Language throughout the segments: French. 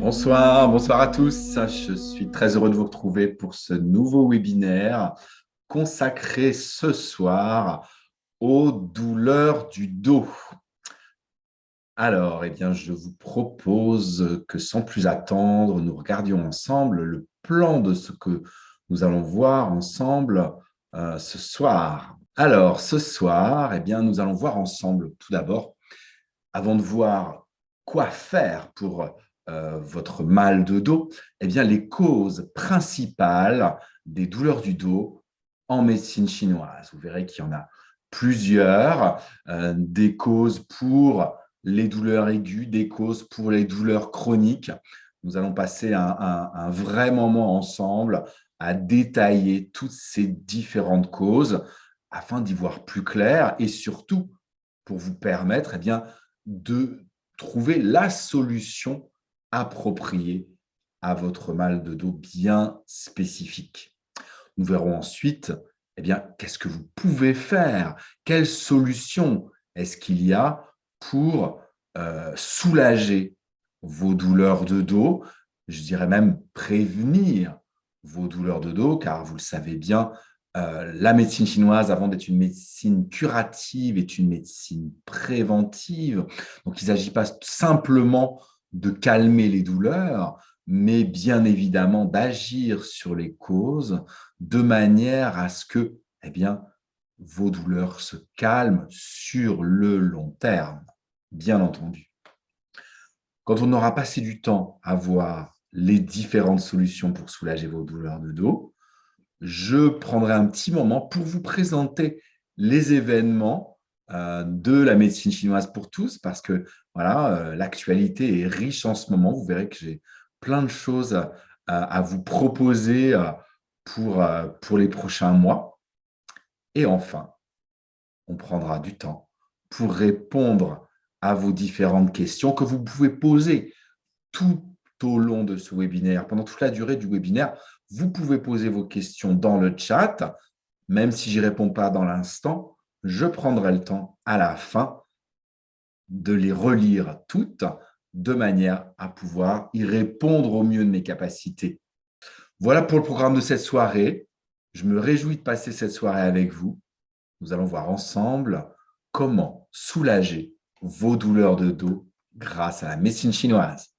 Bonsoir à tous. Je suis très heureux de vous retrouver pour ce nouveau webinaire consacré ce soir aux douleurs du dos. Alors, je vous propose que sans plus attendre, nous regardions ensemble le plan de ce que nous allons voir ensemble ce soir. Alors, ce soir, nous allons voir ensemble tout d'abord avant de voir quoi faire pour votre mal de dos, les causes principales des douleurs du dos en médecine chinoise. Vous verrez qu'il y en a plusieurs, des causes pour les douleurs aiguës, des causes pour les douleurs chroniques. Nous allons passer un vrai moment ensemble à détailler toutes ces différentes causes afin d'y voir plus clair et surtout pour vous permettre de trouver la solution appropriée à votre mal de dos bien spécifique. Nous verrons ensuite qu'est-ce que vous pouvez faire, quelles solutions est-ce qu'il y a pour soulager vos douleurs de dos, je dirais même prévenir vos douleurs de dos, car vous le savez bien, la médecine chinoise, avant d'être une médecine curative, est une médecine préventive. Donc, il ne s'agit pas simplement de calmer les douleurs, mais bien évidemment d'agir sur les causes de manière à ce que vos douleurs se calment sur le long terme, bien entendu. Quand on aura passé du temps à voir les différentes solutions pour soulager vos douleurs de dos, je prendrai un petit moment pour vous présenter les événements de la médecine chinoise pour tous, parce que voilà, l'actualité est riche en ce moment. Vous verrez que j'ai plein de choses à vous proposer pour les prochains mois. Et enfin, on prendra du temps pour répondre à vos différentes questions que vous pouvez poser tout au long de ce webinaire. Pendant toute la durée du webinaire, vous pouvez poser vos questions dans le chat. Même si je n'y réponds pas dans l'instant, je prendrai le temps à la fin de les relire toutes de manière à pouvoir y répondre au mieux de mes capacités. Voilà pour le programme de cette soirée. Je me réjouis de passer cette soirée avec vous. Nous allons voir ensemble comment soulager vos douleurs de dos grâce à la médecine chinoise.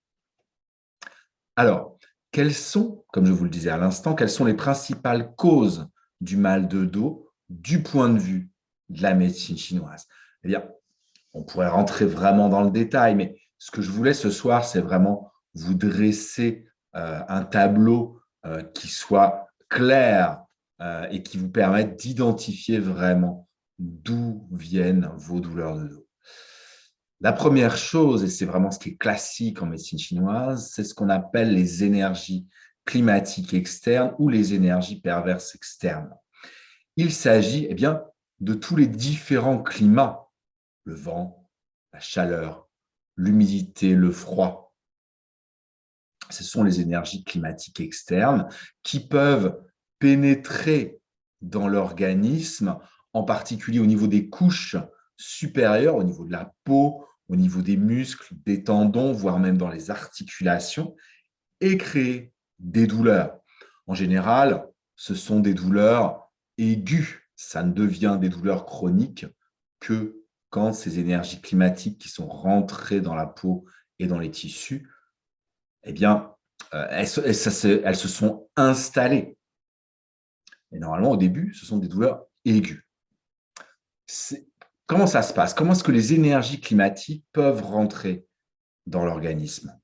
Alors, quelles sont, comme je vous le disais à l'instant, quelles sont les principales causes du mal de dos du point de vue de la médecine chinoise? Eh bien, on pourrait rentrer vraiment dans le détail, mais ce que je voulais ce soir, c'est vraiment vous dresser un tableau qui soit clair et qui vous permette d'identifier vraiment d'où viennent vos douleurs de dos. La première chose, et c'est vraiment ce qui est classique en médecine chinoise, c'est ce qu'on appelle les énergies climatiques externes ou les énergies perverses externes. Il s'agit de tous les différents climats, le vent, la chaleur, l'humidité, le froid. Ce sont les énergies climatiques externes qui peuvent pénétrer dans l'organisme, en particulier au niveau des couches supérieures, au niveau de la peau, au niveau des muscles, des tendons, voire même dans les articulations, et créer des douleurs. En général, ce sont des douleurs aiguës. Ça ne devient des douleurs chroniques que quand ces énergies climatiques qui sont rentrées dans la peau et dans les tissus, elles se sont installées. Et normalement, au début, ce sont des douleurs aiguës. Comment ça se passe? Comment est-ce que les énergies climatiques peuvent rentrer dans l'organisme?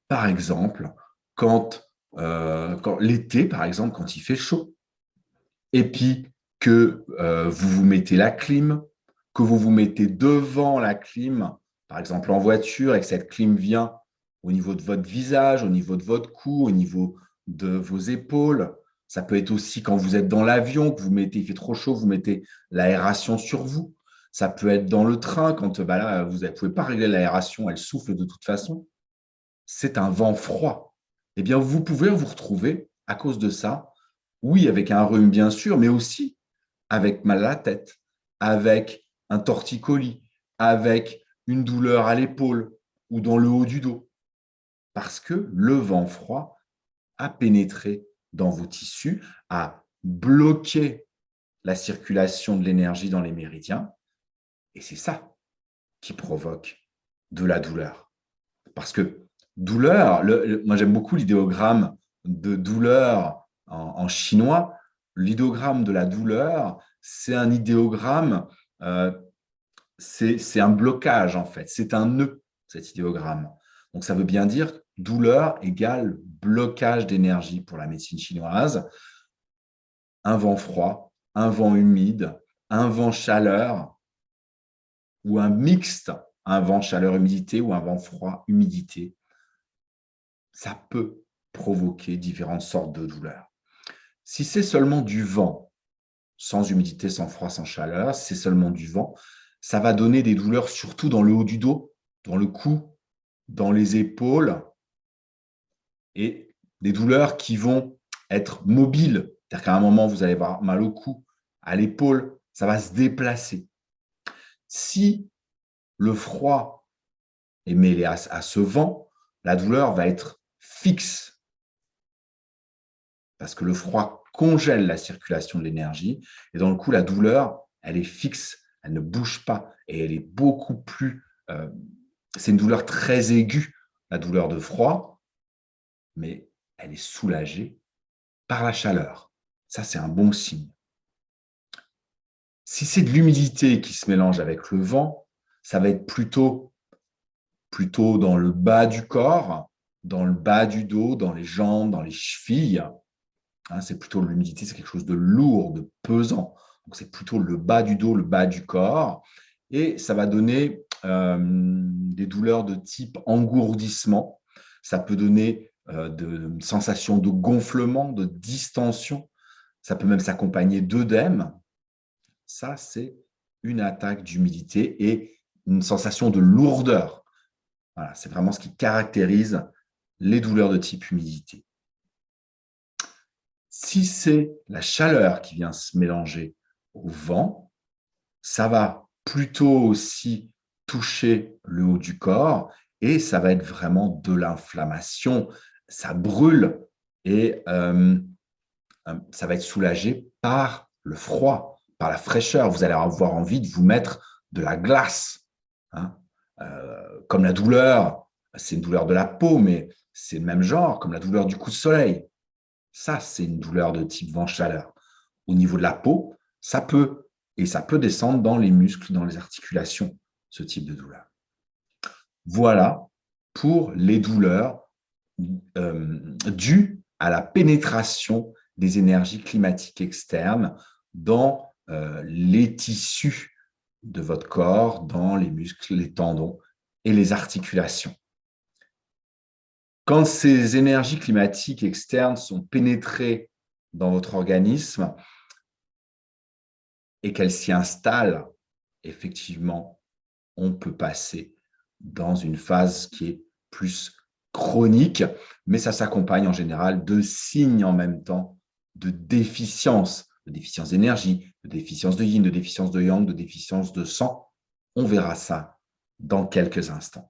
Par exemple, quand l'été, par exemple, quand il fait chaud, et puis que vous vous mettez la clim, que vous vous mettez devant la clim, par exemple en voiture, et que cette clim vient au niveau de votre visage, au niveau de votre cou, au niveau de vos épaules. Ça peut être aussi quand vous êtes dans l'avion, que vous mettez, il fait trop chaud, vous mettez l'aération sur vous. Ça peut être dans le train, quand là, vous ne pouvez pas régler l'aération, elle souffle de toute façon. C'est un vent froid. Vous pouvez vous retrouver, à cause de ça, oui, avec un rhume, bien sûr, mais aussi avec mal à la tête, avec un torticolis, avec une douleur à l'épaule ou dans le haut du dos. parce que le vent froid a pénétré dans vos tissus, a bloqué la circulation de l'énergie dans les méridiens, et c'est ça qui provoque de la douleur. Parce que douleur, moi j'aime beaucoup l'idéogramme de douleur en chinois. L'idéogramme de la douleur, c'est un idéogramme, c'est un blocage en fait, c'est un nœud, cet idéogramme. Donc ça veut bien dire douleur égale blocage d'énergie pour la médecine chinoise. Un vent froid, un vent humide, un vent chaleur ou un mixte, un vent chaleur-humidité ou un vent froid-humidité, ça peut provoquer différentes sortes de douleurs. Si c'est seulement du vent, sans humidité, sans froid, sans chaleur, si c'est seulement du vent, ça va donner des douleurs surtout dans le haut du dos, dans le cou, dans les épaules, et des douleurs qui vont être mobiles. C'est-à-dire qu'à un moment, vous allez avoir mal au cou, à l'épaule, ça va se déplacer. Si le froid est mêlé à ce vent, la douleur va être fixe, parce que le froid congèle la circulation de l'énergie, et dans le coup, la douleur, elle est fixe, elle ne bouge pas, et elle est beaucoup plus... c'est une douleur très aiguë, la douleur de froid, mais elle est soulagée par la chaleur. Ça, c'est un bon signe. Si c'est de l'humidité qui se mélange avec le vent, ça va être plutôt dans le bas du corps, dans le bas du dos, dans les jambes, dans les chevilles. C'est plutôt l'humidité, c'est quelque chose de lourd, de pesant. Donc, c'est plutôt le bas du dos, le bas du corps. Et ça va donner des douleurs de type engourdissement. Ça peut donner une sensation de gonflement, de distension. Ça peut même s'accompagner d'œdème. Ça, c'est une attaque d'humidité et une sensation de lourdeur. Voilà, c'est vraiment ce qui caractérise les douleurs de type humidité. Si c'est la chaleur qui vient se mélanger au vent, ça va plutôt aussi toucher le haut du corps et ça va être vraiment de l'inflammation. Ça brûle et ça va être soulagé par le froid, par la fraîcheur. Vous allez avoir envie de vous mettre de la glace. Comme la douleur, c'est une douleur de la peau, mais c'est le même genre, comme la douleur du coup de soleil. Ça, c'est une douleur de type vent-chaleur. Au niveau de la peau, ça peut descendre dans les muscles, dans les articulations, ce type de douleur. Voilà pour les douleurs dues à la pénétration des énergies climatiques externes dans les tissus de votre corps, dans les muscles, les tendons et les articulations. Quand ces énergies climatiques externes sont pénétrées dans votre organisme et qu'elles s'y installent, effectivement, on peut passer dans une phase qui est plus chronique, mais ça s'accompagne en général de signes en même temps de déficience d'énergie, de déficience de yin, de déficience de yang, de déficience de sang. On verra ça dans quelques instants.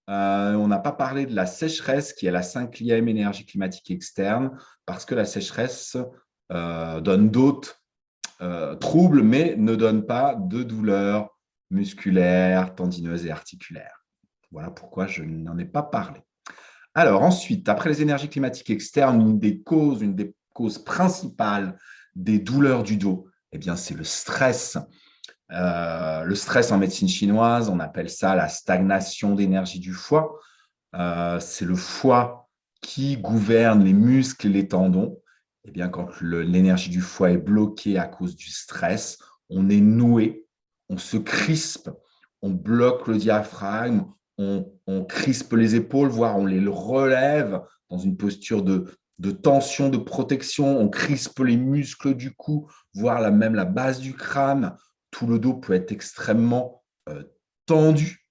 On n'a pas parlé de la sécheresse, qui est la 5e énergie climatique externe, parce que la sécheresse donne d'autres troubles, mais ne donne pas de douleurs musculaires, tendineuses et articulaires. Voilà pourquoi je n'en ai pas parlé. Alors ensuite, après les énergies climatiques externes, une des causes principales des douleurs du dos, eh bien, c'est le stress. Le stress en médecine chinoise, on appelle ça la stagnation d'énergie du foie. C'est le foie qui gouverne les muscles et les tendons. Eh bien, quand l'énergie du foie est bloquée à cause du stress, on est noué, on se crispe, on bloque le diaphragme, on crispe les épaules, voire on les relève dans une posture de tension, de protection, on crispe les muscles du cou, voire même la base du crâne. Tout le dos peut être extrêmement tendu.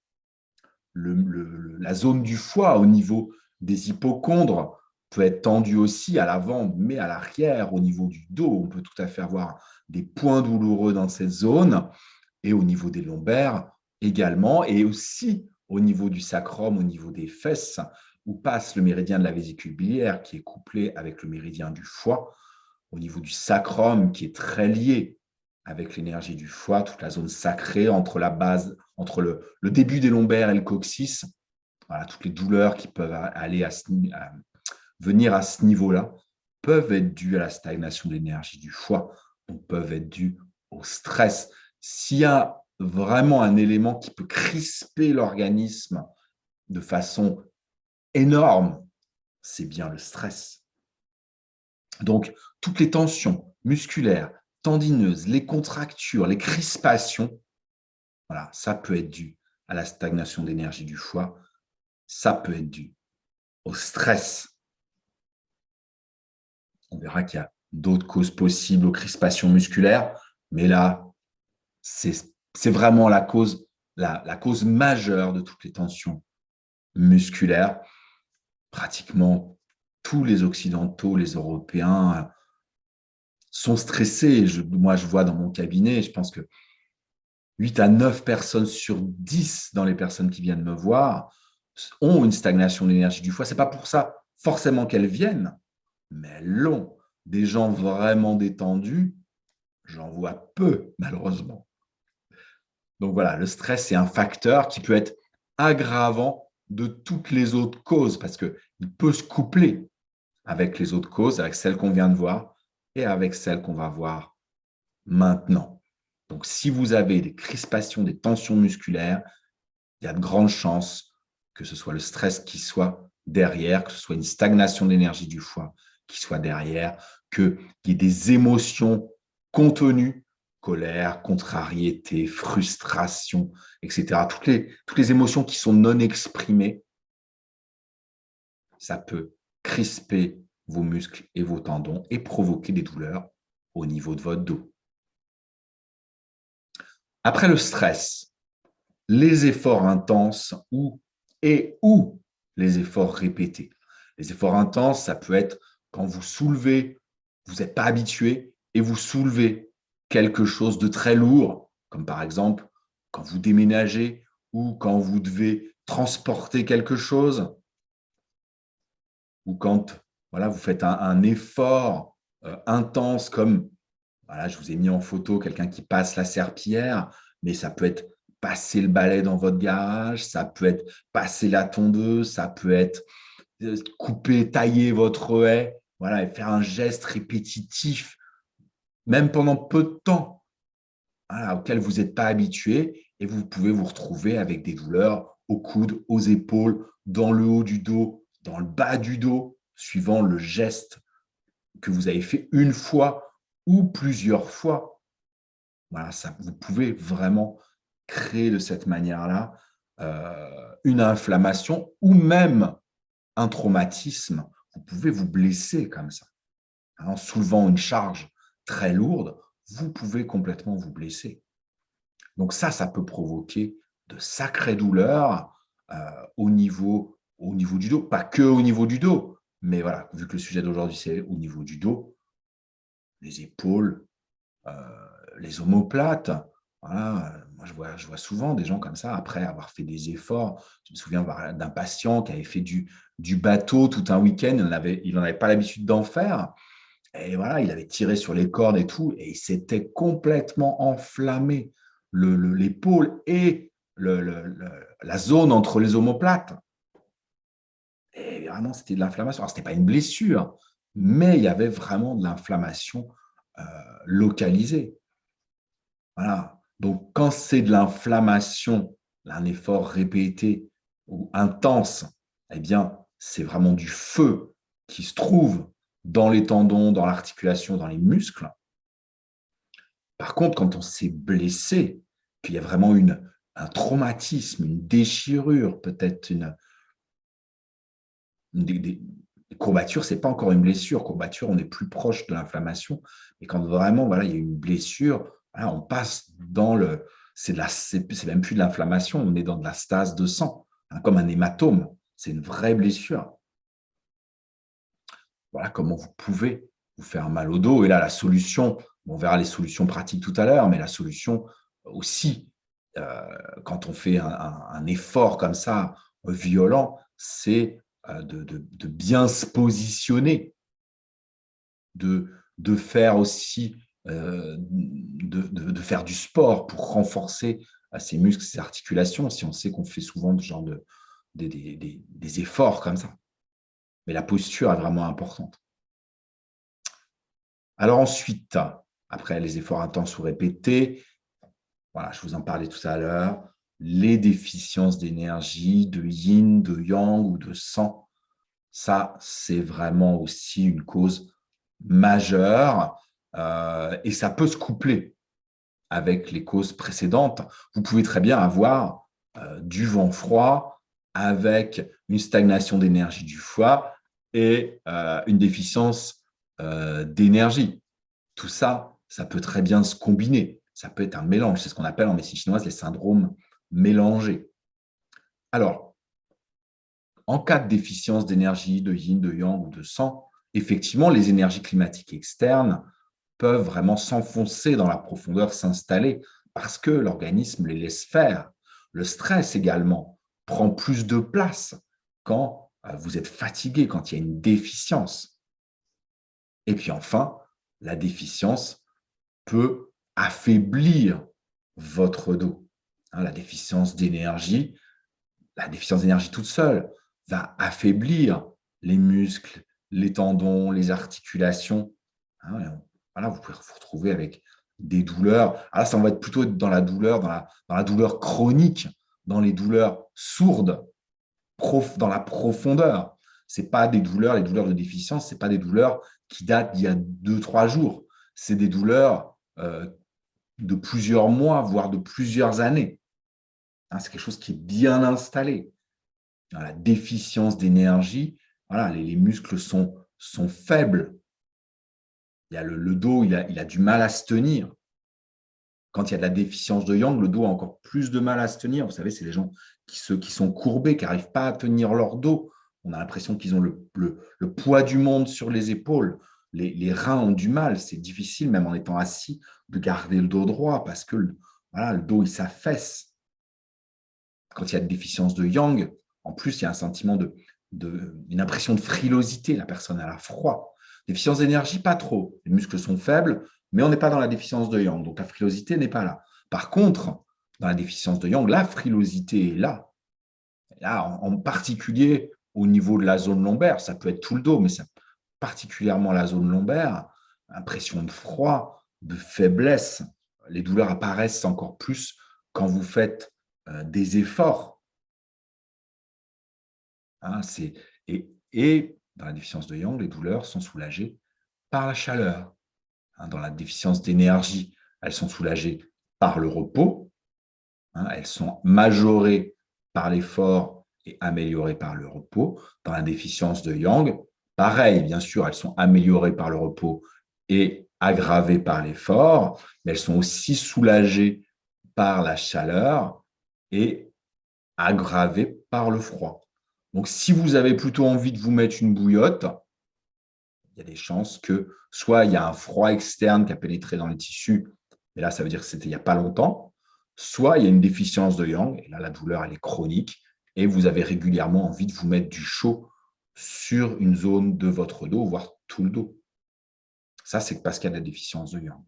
La zone du foie au niveau des hypochondres peut être tendue aussi à l'avant, mais à l'arrière, au niveau du dos. On peut tout à fait avoir des points douloureux dans cette zone et au niveau des lombaires également, et aussi au niveau du sacrum, au niveau des fesses. où passe le méridien de la vésicule biliaire, qui est couplé avec le méridien du foie, au niveau du sacrum, qui est très lié avec l'énergie du foie, toute la zone sacrée entre la base, entre le début des lombaires et le coccyx. Voilà, toutes les douleurs qui peuvent aller venir à ce niveau-là peuvent être dues à la stagnation de l'énergie du foie, donc peuvent être dues au stress. S'il y a vraiment un élément qui peut crisper l'organisme de façon énorme, c'est bien le stress. Donc, toutes les tensions musculaires, tendineuses, les contractures, les crispations, voilà, ça peut être dû à la stagnation d'énergie du foie, ça peut être dû au stress. On verra qu'il y a d'autres causes possibles aux crispations musculaires, mais là, c'est vraiment la cause majeure de toutes les tensions musculaires. Pratiquement tous les Occidentaux, les Européens sont stressés. Moi, je vois dans mon cabinet, je pense que 8 à 9 personnes sur 10 dans les personnes qui viennent me voir ont une stagnation de l'énergie du foie. Ce n'est pas pour ça forcément qu'elles viennent, mais elles l'ont. Des gens vraiment détendus, j'en vois peu, malheureusement. Donc voilà, le stress, c'est un facteur qui peut être aggravant de toutes les autres causes parce qu'il peut se coupler avec les autres causes, avec celles qu'on vient de voir et avec celles qu'on va voir maintenant. Donc, si vous avez des crispations, des tensions musculaires, il y a de grandes chances que ce soit le stress qui soit derrière, que ce soit une stagnation d'énergie du foie qui soit derrière, qu'il y ait des émotions contenues, colère, contrariété, frustration, etc. Toutes les émotions qui sont non exprimées, ça peut crisper vos muscles et vos tendons et provoquer des douleurs au niveau de votre dos. Après le stress, les efforts intenses ou les efforts répétés. Les efforts intenses, ça peut être quand vous soulevez, vous n'êtes pas habitué et vous soulevez quelque chose de très lourd, comme par exemple quand vous déménagez ou quand vous devez transporter quelque chose ou quand voilà, vous faites un effort intense comme, voilà, je vous ai mis en photo quelqu'un qui passe la serpillière, mais ça peut être passer le balai dans votre garage, ça peut être passer la tondeuse, ça peut être couper, tailler votre haie, voilà, et faire un geste répétitif, même pendant peu de temps, voilà, auquel vous n'êtes pas habitué, et vous pouvez vous retrouver avec des douleurs aux coudes, aux épaules, dans le haut du dos, dans le bas du dos, suivant le geste que vous avez fait une fois ou plusieurs fois. Voilà, ça, vous pouvez vraiment créer de cette manière-là une inflammation ou même un traumatisme. Vous pouvez vous blesser comme ça. En soulevant une charge très lourde, vous pouvez complètement vous blesser. Donc ça peut provoquer de sacrées douleurs au niveau du dos. Pas que au niveau du dos, mais voilà, vu que le sujet d'aujourd'hui, c'est au niveau du dos, les épaules, les omoplates. Voilà, moi, je vois souvent des gens comme ça, après avoir fait des efforts. Je me souviens d'un patient qui avait fait du bateau tout un week-end. Il n'en avait pas l'habitude d'en faire. Et voilà, il avait tiré sur les cordes et tout, et il s'était complètement enflammé l'épaule et la zone entre les omoplates. Et vraiment, c'était de l'inflammation. Alors, ce n'était pas une blessure, mais il y avait vraiment de l'inflammation localisée. Voilà. Donc, quand c'est de l'inflammation, un effort répété ou intense, eh bien, c'est vraiment du feu qui se trouve dans les tendons, dans l'articulation, dans les muscles. Par contre, quand on s'est blessé, qu'il y a vraiment un traumatisme, une déchirure, peut-être des courbatures, ce n'est pas encore une blessure. Courbature, on est plus proche de l'inflammation. Et quand vraiment, voilà, il y a une blessure, voilà, on passe dans le… C'est même plus de l'inflammation, on est dans de la stase de sang, hein, comme un hématome. C'est une vraie blessure. Voilà comment vous pouvez vous faire mal au dos. Et là, la solution, on verra les solutions pratiques tout à l'heure, mais la solution aussi, quand on fait un effort comme ça, violent, c'est de bien se positionner, de faire aussi, de faire du sport pour renforcer ses muscles, ses articulations, si on sait qu'on fait souvent ce genre des efforts comme ça. Mais la posture est vraiment importante. Alors ensuite, après les efforts intenses ou répétés, voilà, je vous en parlais tout à l'heure, les déficiences d'énergie, de yin, de yang ou de sang, ça, c'est vraiment aussi une cause majeure et ça peut se coupler avec les causes précédentes. Vous pouvez très bien avoir du vent froid avec une stagnation d'énergie du foie et une déficience d'énergie. Tout ça, ça peut très bien se combiner. Ça peut être un mélange. C'est ce qu'on appelle en médecine chinoise les syndromes mélangés. Alors, en cas de déficience d'énergie, de yin, de yang ou de sang, effectivement, les énergies climatiques externes peuvent vraiment s'enfoncer dans la profondeur, s'installer, parce que l'organisme les laisse faire. Le stress également prend plus de place quand vous êtes fatigué, quand il y a une déficience. Et puis enfin, la déficience peut affaiblir votre dos. La déficience d'énergie toute seule va affaiblir les muscles, les tendons, les articulations. Voilà, vous pouvez vous retrouver avec des douleurs. Alors, ça va être plutôt dans la douleur, dans la douleur chronique, dans les douleurs sourdes, dans la profondeur. C'est pas des douleurs, les douleurs de déficience, c'est pas des douleurs qui datent d'il y a 2, 3 jours. C'est des douleurs de plusieurs mois, voire de plusieurs années. C'est quelque chose qui est bien installé. Dans la déficience d'énergie, voilà, les muscles sont faibles. Il y a le dos, il a du mal à se tenir. Quand il y a de la déficience de yang, le dos a encore plus de mal à se tenir. Vous savez, c'est les gens qui sont courbés, qui n'arrivent pas à tenir leur dos. On a l'impression qu'ils ont le poids du monde sur les épaules. Les reins ont du mal. C'est difficile, même en étant assis, de garder le dos droit parce que voilà, le dos, il s'affaisse. Quand il y a de déficience de yang, en plus, il y a un sentiment une impression de frilosité. La personne a froid. Déficience d'énergie, pas trop. Les muscles sont faibles, mais on n'est pas dans la déficience de yang. Donc, la frilosité n'est pas là. Par contre, dans la déficience de yang, la frilosité est là. Là, en particulier au niveau de la zone lombaire, ça peut être tout le dos, mais c'est particulièrement la zone lombaire, impression de froid, de faiblesse. Les douleurs apparaissent encore plus quand vous faites des efforts. Et dans la déficience de yang, les douleurs sont soulagées par la chaleur. Dans la déficience d'énergie, elles sont soulagées par le repos. Elles sont majorées par l'effort et améliorées par le repos. Dans la déficience de yang, pareil, bien sûr, elles sont améliorées par le repos et aggravées par l'effort, mais elles sont aussi soulagées par la chaleur et aggravées par le froid. Donc, si vous avez plutôt envie de vous mettre une bouillotte, il y a des chances que soit il y a un froid externe qui a pénétré dans les tissus, et là, ça veut dire que c'était il n'y a pas longtemps, soit il y a une déficience de yang, et là, la douleur, elle est chronique, et vous avez régulièrement envie de vous mettre du chaud sur une zone de votre dos, voire tout le dos. Ça, c'est parce qu'il y a de la déficience de yang.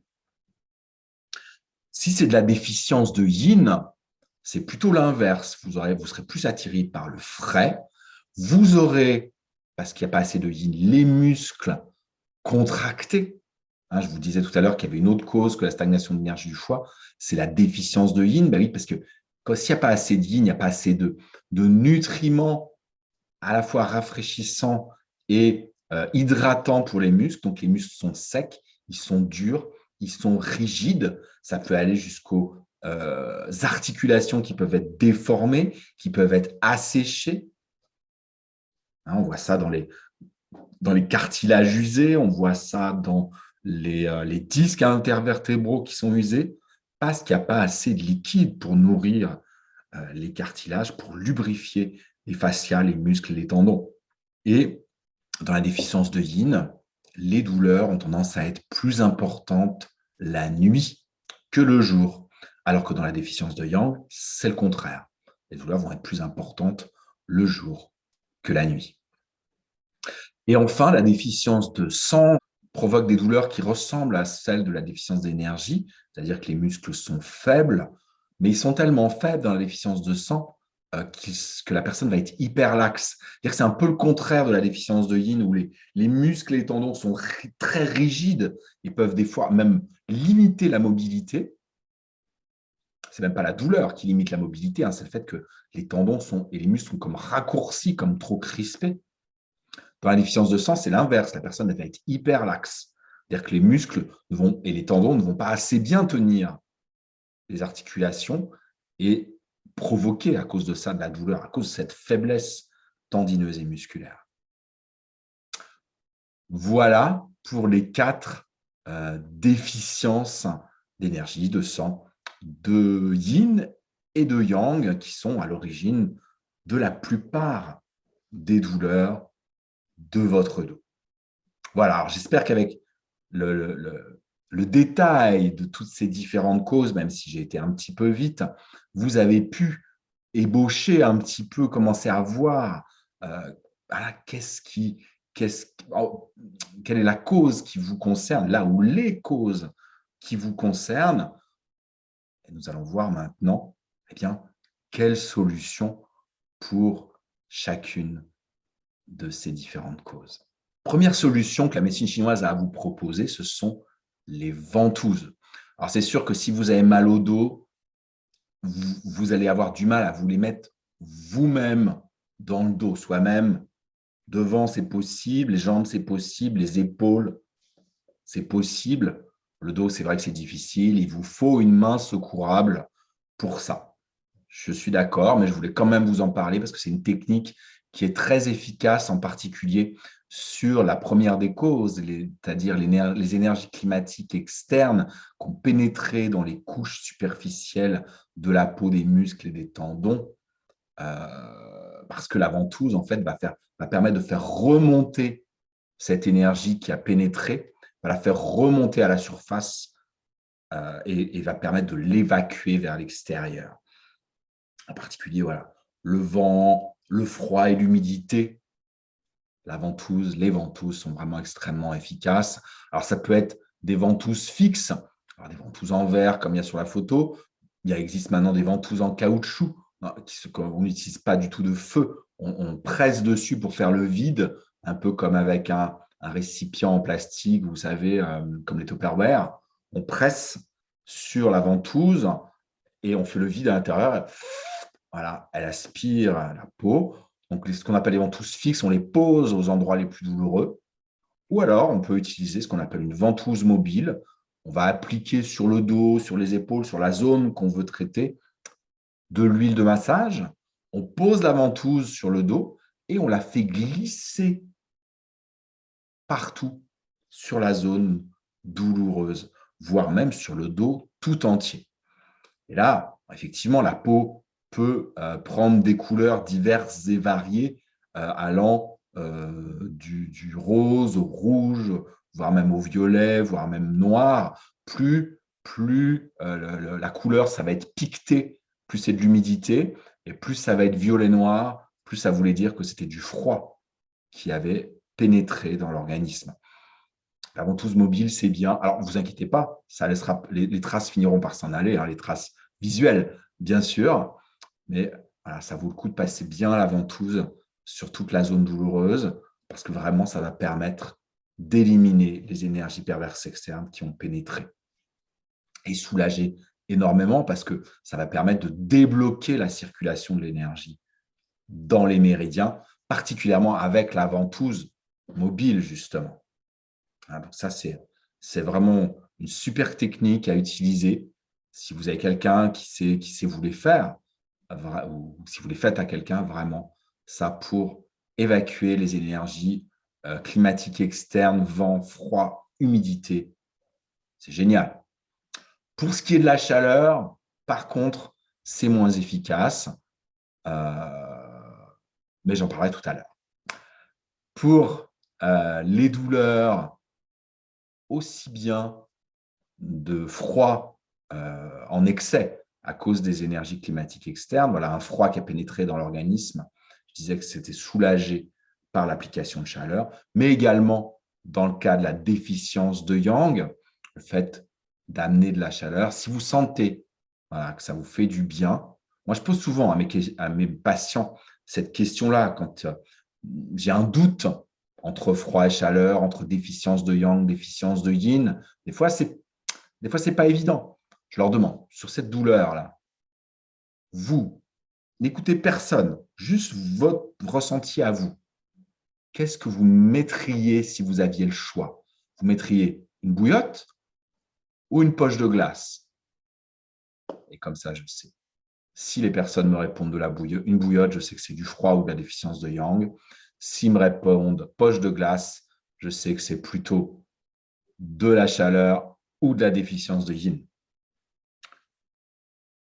Si c'est de la déficience de yin, c'est plutôt l'inverse. Vous serez plus attiré par le frais. Vous aurez, parce qu'il n'y a pas assez de yin, les muscles contractés. Je vous disais tout à l'heure qu'il y avait une autre cause que la stagnation d'énergie du foie, c'est la déficience de yin. Ben oui, parce que s'il n'y a pas assez de yin, il n'y a pas assez de nutriments à la fois rafraîchissants et hydratants pour les muscles. Donc, les muscles sont secs, ils sont durs, ils sont rigides. Ça peut aller jusqu'aux articulations qui peuvent être déformées, qui peuvent être asséchées. On voit ça dans les cartilages usés, on voit ça dans les disques intervertébraux qui sont usés, parce qu'il n'y a pas assez de liquide pour nourrir les cartilages, pour lubrifier les fascias, les muscles, les tendons. Et dans la déficience de yin, les douleurs ont tendance à être plus importantes la nuit que le jour, alors que dans la déficience de yang, c'est le contraire. Les douleurs vont être plus importantes le jour que la nuit. Et enfin, la déficience de sang provoque des douleurs qui ressemblent à celles de la déficience d'énergie, c'est-à-dire que les muscles sont faibles, mais ils sont tellement faibles dans la déficience de sang que la personne va être hyperlaxe. C'est-à-dire que c'est un peu le contraire de la déficience de yin où les muscles et les tendons sont très rigides et peuvent des fois même limiter la mobilité. C'est même pas la douleur qui limite la mobilité, hein, c'est le fait que les tendons et les muscles sont comme raccourcis, comme trop crispés. Dans la déficience de sang, c'est l'inverse. La personne va être hyper laxe. C'est-à-dire que les muscles et les tendons ne vont pas assez bien tenir les articulations et provoquer à cause de ça de la douleur, à cause de cette faiblesse tendineuse et musculaire. Voilà pour les 4 déficiences d'énergie, de sang, de yin et de yang qui sont à l'origine de la plupart des douleurs de votre dos. Voilà, j'espère qu'avec le détail de toutes ces différentes causes, même si j'ai été un petit peu vite, vous avez pu ébaucher un petit peu, commencer à voir voilà, oh, quelle est la cause qui vous concerne, là où les causes qui vous concernent. Et nous allons voir maintenant eh bien, quelle solution pour chacune de ces différentes causes. Première solution que la médecine chinoise a à vous proposer, ce sont les ventouses. Alors, c'est sûr que si vous avez mal au dos, vous allez avoir du mal à vous les mettre vous-même dans le dos, soi-même. Devant, c'est possible, les jambes, c'est possible, les épaules, c'est possible. Le dos, c'est vrai que c'est difficile. Il vous faut une main secourable pour ça. Je suis d'accord, mais je voulais quand même vous en parler parce que c'est une technique qui est très efficace, en particulier sur la première des causes, c'est-à-dire les énergies climatiques externes qui ont pénétré dans les couches superficielles de la peau, des muscles et des tendons, parce que la ventouse, en fait, va permettre de faire remonter cette énergie qui a pénétré, va la faire remonter à la surface et va permettre de l'évacuer vers l'extérieur. En particulier, voilà, le vent, le froid et l'humidité, les ventouses sont vraiment extrêmement efficaces. Alors, ça peut être des ventouses fixes, alors des ventouses en verre comme il y a sur la photo. Il existe maintenant des ventouses en caoutchouc, hein, on n'utilise pas du tout de feu. On presse dessus pour faire le vide, un peu comme avec un récipient en plastique, vous savez, comme les Tupperware. On presse sur la ventouse et on fait le vide à l'intérieur. Voilà, elle aspire la peau. Donc, ce qu'on appelle les ventouses fixes, on les pose aux endroits les plus douloureux. Ou alors, on peut utiliser ce qu'on appelle une ventouse mobile. On va appliquer sur le dos, sur les épaules, sur la zone qu'on veut traiter, de l'huile de massage. On pose la ventouse sur le dos et on la fait glisser partout sur la zone douloureuse, voire même sur le dos tout entier. Et là, effectivement, la peau peut prendre des couleurs diverses et variées, allant du rose au rouge, voire même au violet, voire même noir. Plus la couleur, ça va être piqueté, plus c'est de l'humidité, et plus ça va être violet-noir, plus ça voulait dire que c'était du froid qui avait pénétré dans l'organisme. La ventouse mobile, c'est bien. Alors, ne vous inquiétez pas, ça laissera, les traces finiront par s'en aller, hein, les traces visuelles, bien sûr, mais voilà, ça vaut le coup de passer bien la ventouse sur toute la zone douloureuse, parce que vraiment, ça va permettre d'éliminer les énergies perverses externes qui ont pénétré et soulager énormément, parce que ça va permettre de débloquer la circulation de l'énergie dans les méridiens, particulièrement avec la ventouse mobile, justement. Donc ça, c'est vraiment une super technique à utiliser si vous avez quelqu'un qui sait vous les faire, ou si vous les faites à quelqu'un, vraiment, ça pour évacuer les énergies climatiques externes, vent, froid, humidité. C'est génial. Pour ce qui est de la chaleur, par contre, c'est moins efficace, mais j'en parlerai tout à l'heure. Pour les douleurs, aussi bien de froid en excès à cause des énergies climatiques externes. Voilà, un froid qui a pénétré dans l'organisme. Je disais que c'était soulagé par l'application de chaleur, mais également dans le cas de la déficience de yang, le fait d'amener de la chaleur. Si vous sentez voilà, que ça vous fait du bien, moi je pose souvent à mes patients cette question-là quand j'ai un doute entre froid et chaleur, entre déficience de yang, déficience de yin. Des fois, c'est pas évident. Je leur demande, sur cette douleur-là, vous, n'écoutez personne, juste votre ressenti à vous. Qu'est-ce que vous mettriez si vous aviez le choix? Vous mettriez une bouillotte ou une poche de glace? Et comme ça, je sais. Si les personnes me répondent une bouillotte, je sais que c'est du froid ou de la déficience de yang. S'ils me répondent poche de glace, je sais que c'est plutôt de la chaleur ou de la déficience de yin.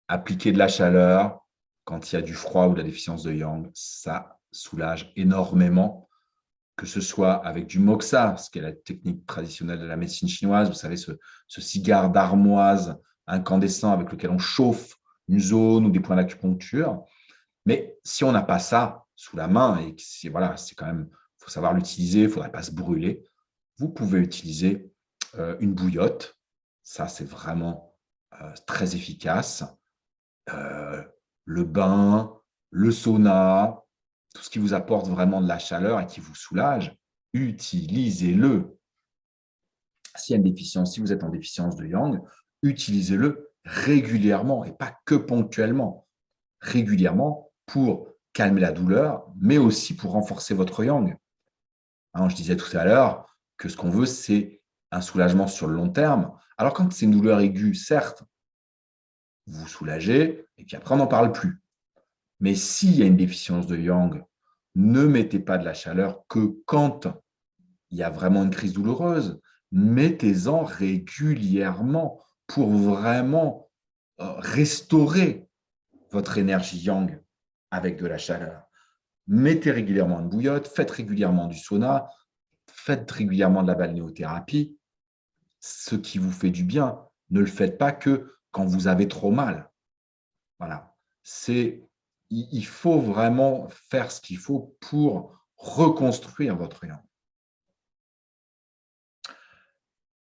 Appliquer de la chaleur quand il y a du froid ou de la déficience de yang, ça soulage énormément, que ce soit avec du moxa, ce qui est la technique traditionnelle de la médecine chinoise, vous savez, ce cigare d'armoise incandescent avec lequel on chauffe une zone ou des points d'acupuncture. Mais si on n'a pas ça sous la main, et voilà, c'est quand même, il faut savoir l'utiliser, il ne faudrait pas se brûler, vous pouvez utiliser une bouillotte. Ça, c'est vraiment très efficace. Le bain, le sauna, tout ce qui vous apporte vraiment de la chaleur et qui vous soulage, utilisez-le. S'il y a une déficience, si vous êtes en déficience de yang, utilisez-le régulièrement et pas que ponctuellement. Régulièrement pour calmer la douleur, mais aussi pour renforcer votre yang. Hein, je disais tout à l'heure que ce qu'on veut, c'est un soulagement sur le long terme. Alors quand c'est une douleur aiguë, certes, vous vous soulagez et puis après, on n'en parle plus. Mais s'il y a une déficience de yang, ne mettez pas de la chaleur que quand il y a vraiment une crise douloureuse. Mettez-en régulièrement pour vraiment restaurer votre énergie yang avec de la chaleur. Mettez régulièrement une bouillotte, faites régulièrement du sauna, faites régulièrement de la balnéothérapie. Ce qui vous fait du bien, ne le faites pas que quand vous avez trop mal. Voilà. Il faut vraiment faire ce qu'il faut pour reconstruire votre yang.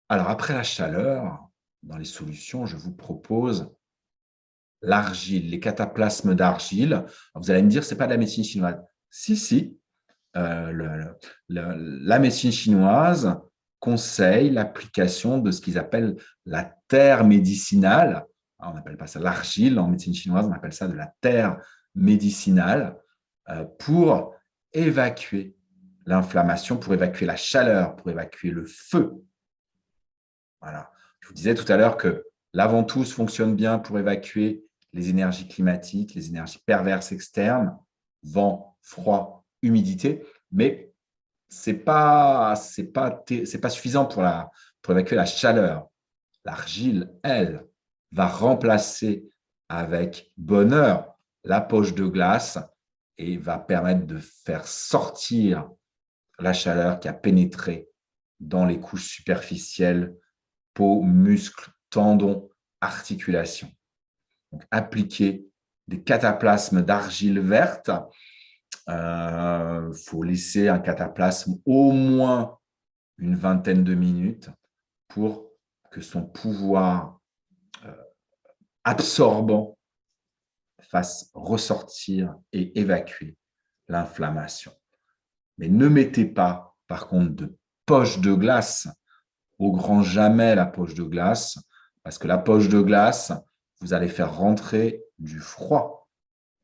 Alors, après la chaleur, dans les solutions, je vous propose l'argile, les cataplasmes d'argile. Vous allez me dire, ce n'est pas de la médecine chinoise. Si, la médecine chinoise conseille l'application de ce qu'ils appellent la terre médicinale. On n'appelle pas ça l'argile en médecine chinoise, on appelle ça de la terre médicinale pour évacuer l'inflammation, pour évacuer la chaleur, pour évacuer le feu. Voilà. Je vous disais tout à l'heure que l'avant-tous fonctionne bien pour évacuer les énergies climatiques, les énergies perverses externes, vent, froid, humidité, mais ce n'est pas suffisant pour évacuer la chaleur. L'argile, elle, va remplacer avec bonheur la poche de glace et va permettre de faire sortir la chaleur qui a pénétré dans les couches superficielles, peau, muscles, tendons, articulations. Donc, appliquer des cataplasmes d'argile verte. Faut laisser un cataplasme au moins une vingtaine de minutes pour que son pouvoir absorbant fasse ressortir et évacuer l'inflammation. Mais ne mettez pas, par contre, de poche de glace, au grand jamais la poche de glace, parce que la poche de glace, vous allez faire rentrer du froid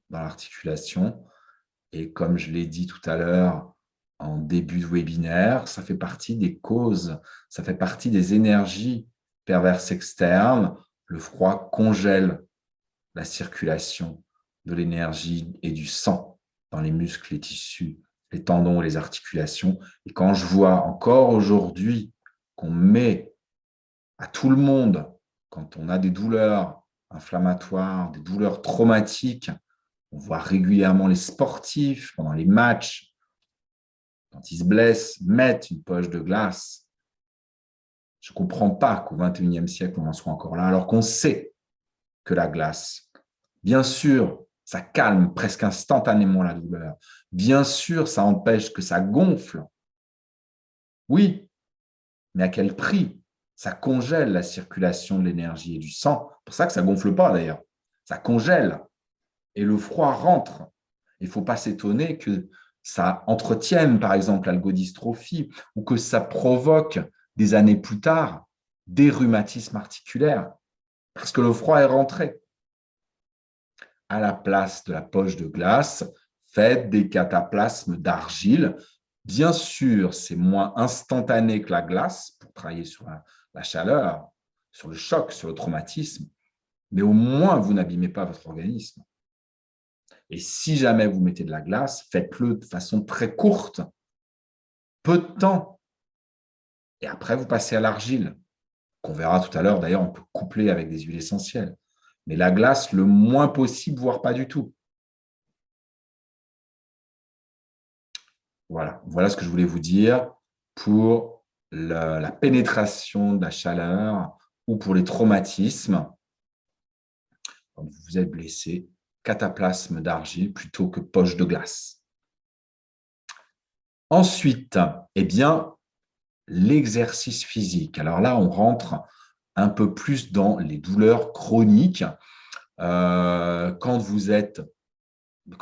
dans l'articulation. Et comme je l'ai dit tout à l'heure en début de webinaire, ça fait partie des causes, ça fait partie des énergies perverses externes. Le froid congèle la circulation de l'énergie et du sang dans les muscles, les tissus, les tendons et les articulations. Et quand je vois encore aujourd'hui qu'on met à tout le monde, quand on a des douleurs inflammatoires, des douleurs traumatiques, on voit régulièrement les sportifs pendant les matchs, quand ils se blessent, mettre une poche de glace. Je ne comprends pas qu'au XXIe siècle, on en soit encore là, alors qu'on sait que la glace, bien sûr, Ça calme presque instantanément la douleur. Bien sûr, ça empêche que ça gonfle. Oui, mais à quel prix? Ça congèle la circulation de l'énergie et du sang. C'est pour ça que ça ne gonfle pas d'ailleurs. Ça congèle et le froid rentre. Il ne faut pas s'étonner que ça entretienne, par exemple, l'algodystrophie ou que ça provoque des années plus tard des rhumatismes articulaires parce que le froid est rentré. À la place de la poche de glace, faites des cataplasmes d'argile. Bien sûr, c'est moins instantané que la glace pour travailler sur la chaleur, sur le choc, sur le traumatisme, mais au moins, vous n'abîmez pas votre organisme. Et si jamais vous mettez de la glace, faites-le de façon très courte, peu de temps, et après, vous passez à l'argile, qu'on verra tout à l'heure. D'ailleurs, on peut coupler avec des huiles essentielles. Mais la glace, le moins possible, voire pas du tout. Voilà ce que je voulais vous dire pour la pénétration de la chaleur ou pour les traumatismes. Quand vous êtes blessé, cataplasme d'argile plutôt que poche de glace. Ensuite, eh bien, l'exercice physique. Alors là, on rentre un peu plus dans les douleurs chroniques. Quand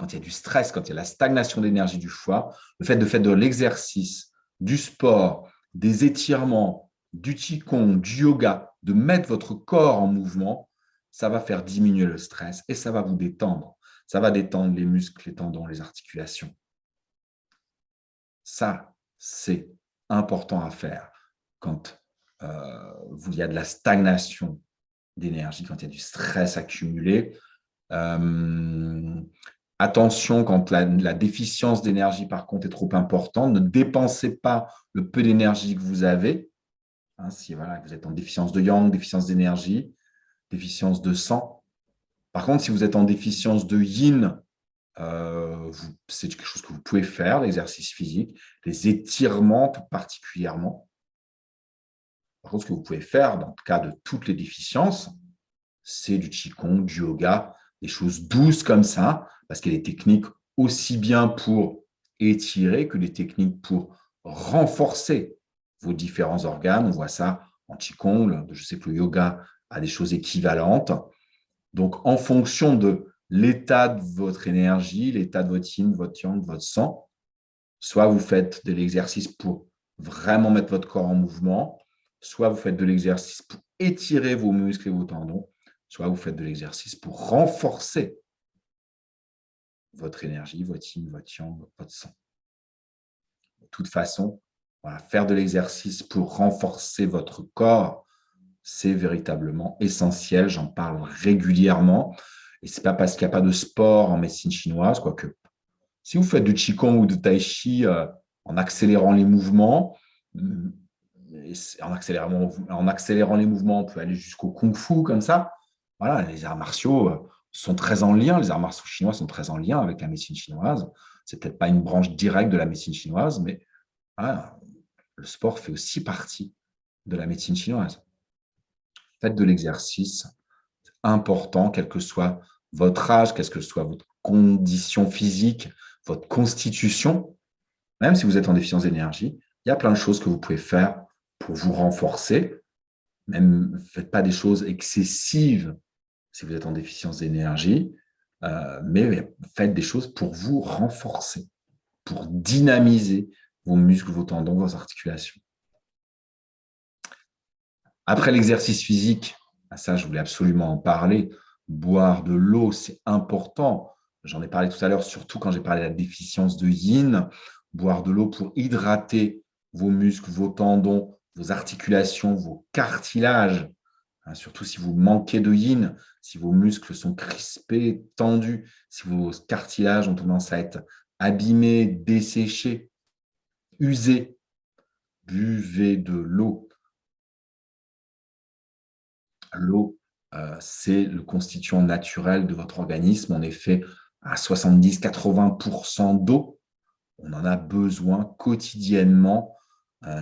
il y a du stress, quand il y a la stagnation d'énergie du foie, le fait de faire de l'exercice, du sport, des étirements, du qigong, du yoga, de mettre votre corps en mouvement, ça va faire diminuer le stress et ça va vous détendre. Ça va détendre les muscles, les tendons, les articulations. Ça, c'est important à faire quand il y a de la stagnation d'énergie, quand il y a du stress accumulé. Attention, quand la déficience d'énergie, par contre, est trop importante, ne dépensez pas le peu d'énergie que vous avez. Si vous êtes en déficience de yang, déficience d'énergie, déficience de sang. Par contre, si vous êtes en déficience de yin, c'est quelque chose que vous pouvez faire, l'exercice physique, les étirements tout particulièrement. Par contre, ce que vous pouvez faire dans le cas de toutes les déficiences, c'est du qigong, du yoga, des choses douces comme ça, parce qu'il y a des techniques aussi bien pour étirer que des techniques pour renforcer vos différents organes. On voit ça en qigong, je sais que le yoga a des choses équivalentes. Donc, en fonction de l'état de votre énergie, l'état de votre yin, votre yang, votre sang, soit vous faites de l'exercice pour vraiment mettre votre corps en mouvement, soit vous faites de l'exercice pour étirer vos muscles et vos tendons, soit vous faites de l'exercice pour renforcer votre énergie, votre yin, votre yang, votre sang. De toute façon, faire de l'exercice pour renforcer votre corps, c'est véritablement essentiel. J'en parle régulièrement. Et ce n'est pas parce qu'il n'y a pas de sport en médecine chinoise, quoique si vous faites du qigong ou du tai chi en accélérant les mouvements, en accélérant les mouvements, on peut aller jusqu'au kung-fu comme ça. Voilà, les arts martiaux sont très en lien, les arts martiaux chinois sont très en lien avec la médecine chinoise. C'est peut-être pas une branche directe de la médecine chinoise, mais voilà, le sport fait aussi partie de la médecine chinoise. Faites de l'exercice important, quel que soit votre âge, quelle que soit votre condition physique, votre constitution, même si vous êtes en déficience d'énergie, il y a plein de choses que vous pouvez faire pour vous renforcer. Même, ne faites pas des choses excessives si vous êtes en déficience d'énergie, mais faites des choses pour vous renforcer, pour dynamiser vos muscles, vos tendons, vos articulations. Après l'exercice physique, ça, je voulais absolument en parler. Boire de l'eau, c'est important. J'en ai parlé tout à l'heure, surtout quand j'ai parlé de la déficience de yin. Boire de l'eau pour hydrater vos muscles, vos tendons, vos articulations, vos cartilages. Surtout si vous manquez de yin, si vos muscles sont crispés, tendus, si vos cartilages ont tendance à être abîmés, desséchés, usés. Buvez de l'eau. L'eau, c'est le constituant naturel de votre organisme. On est fait à 70-80% d'eau. On en a besoin quotidiennement.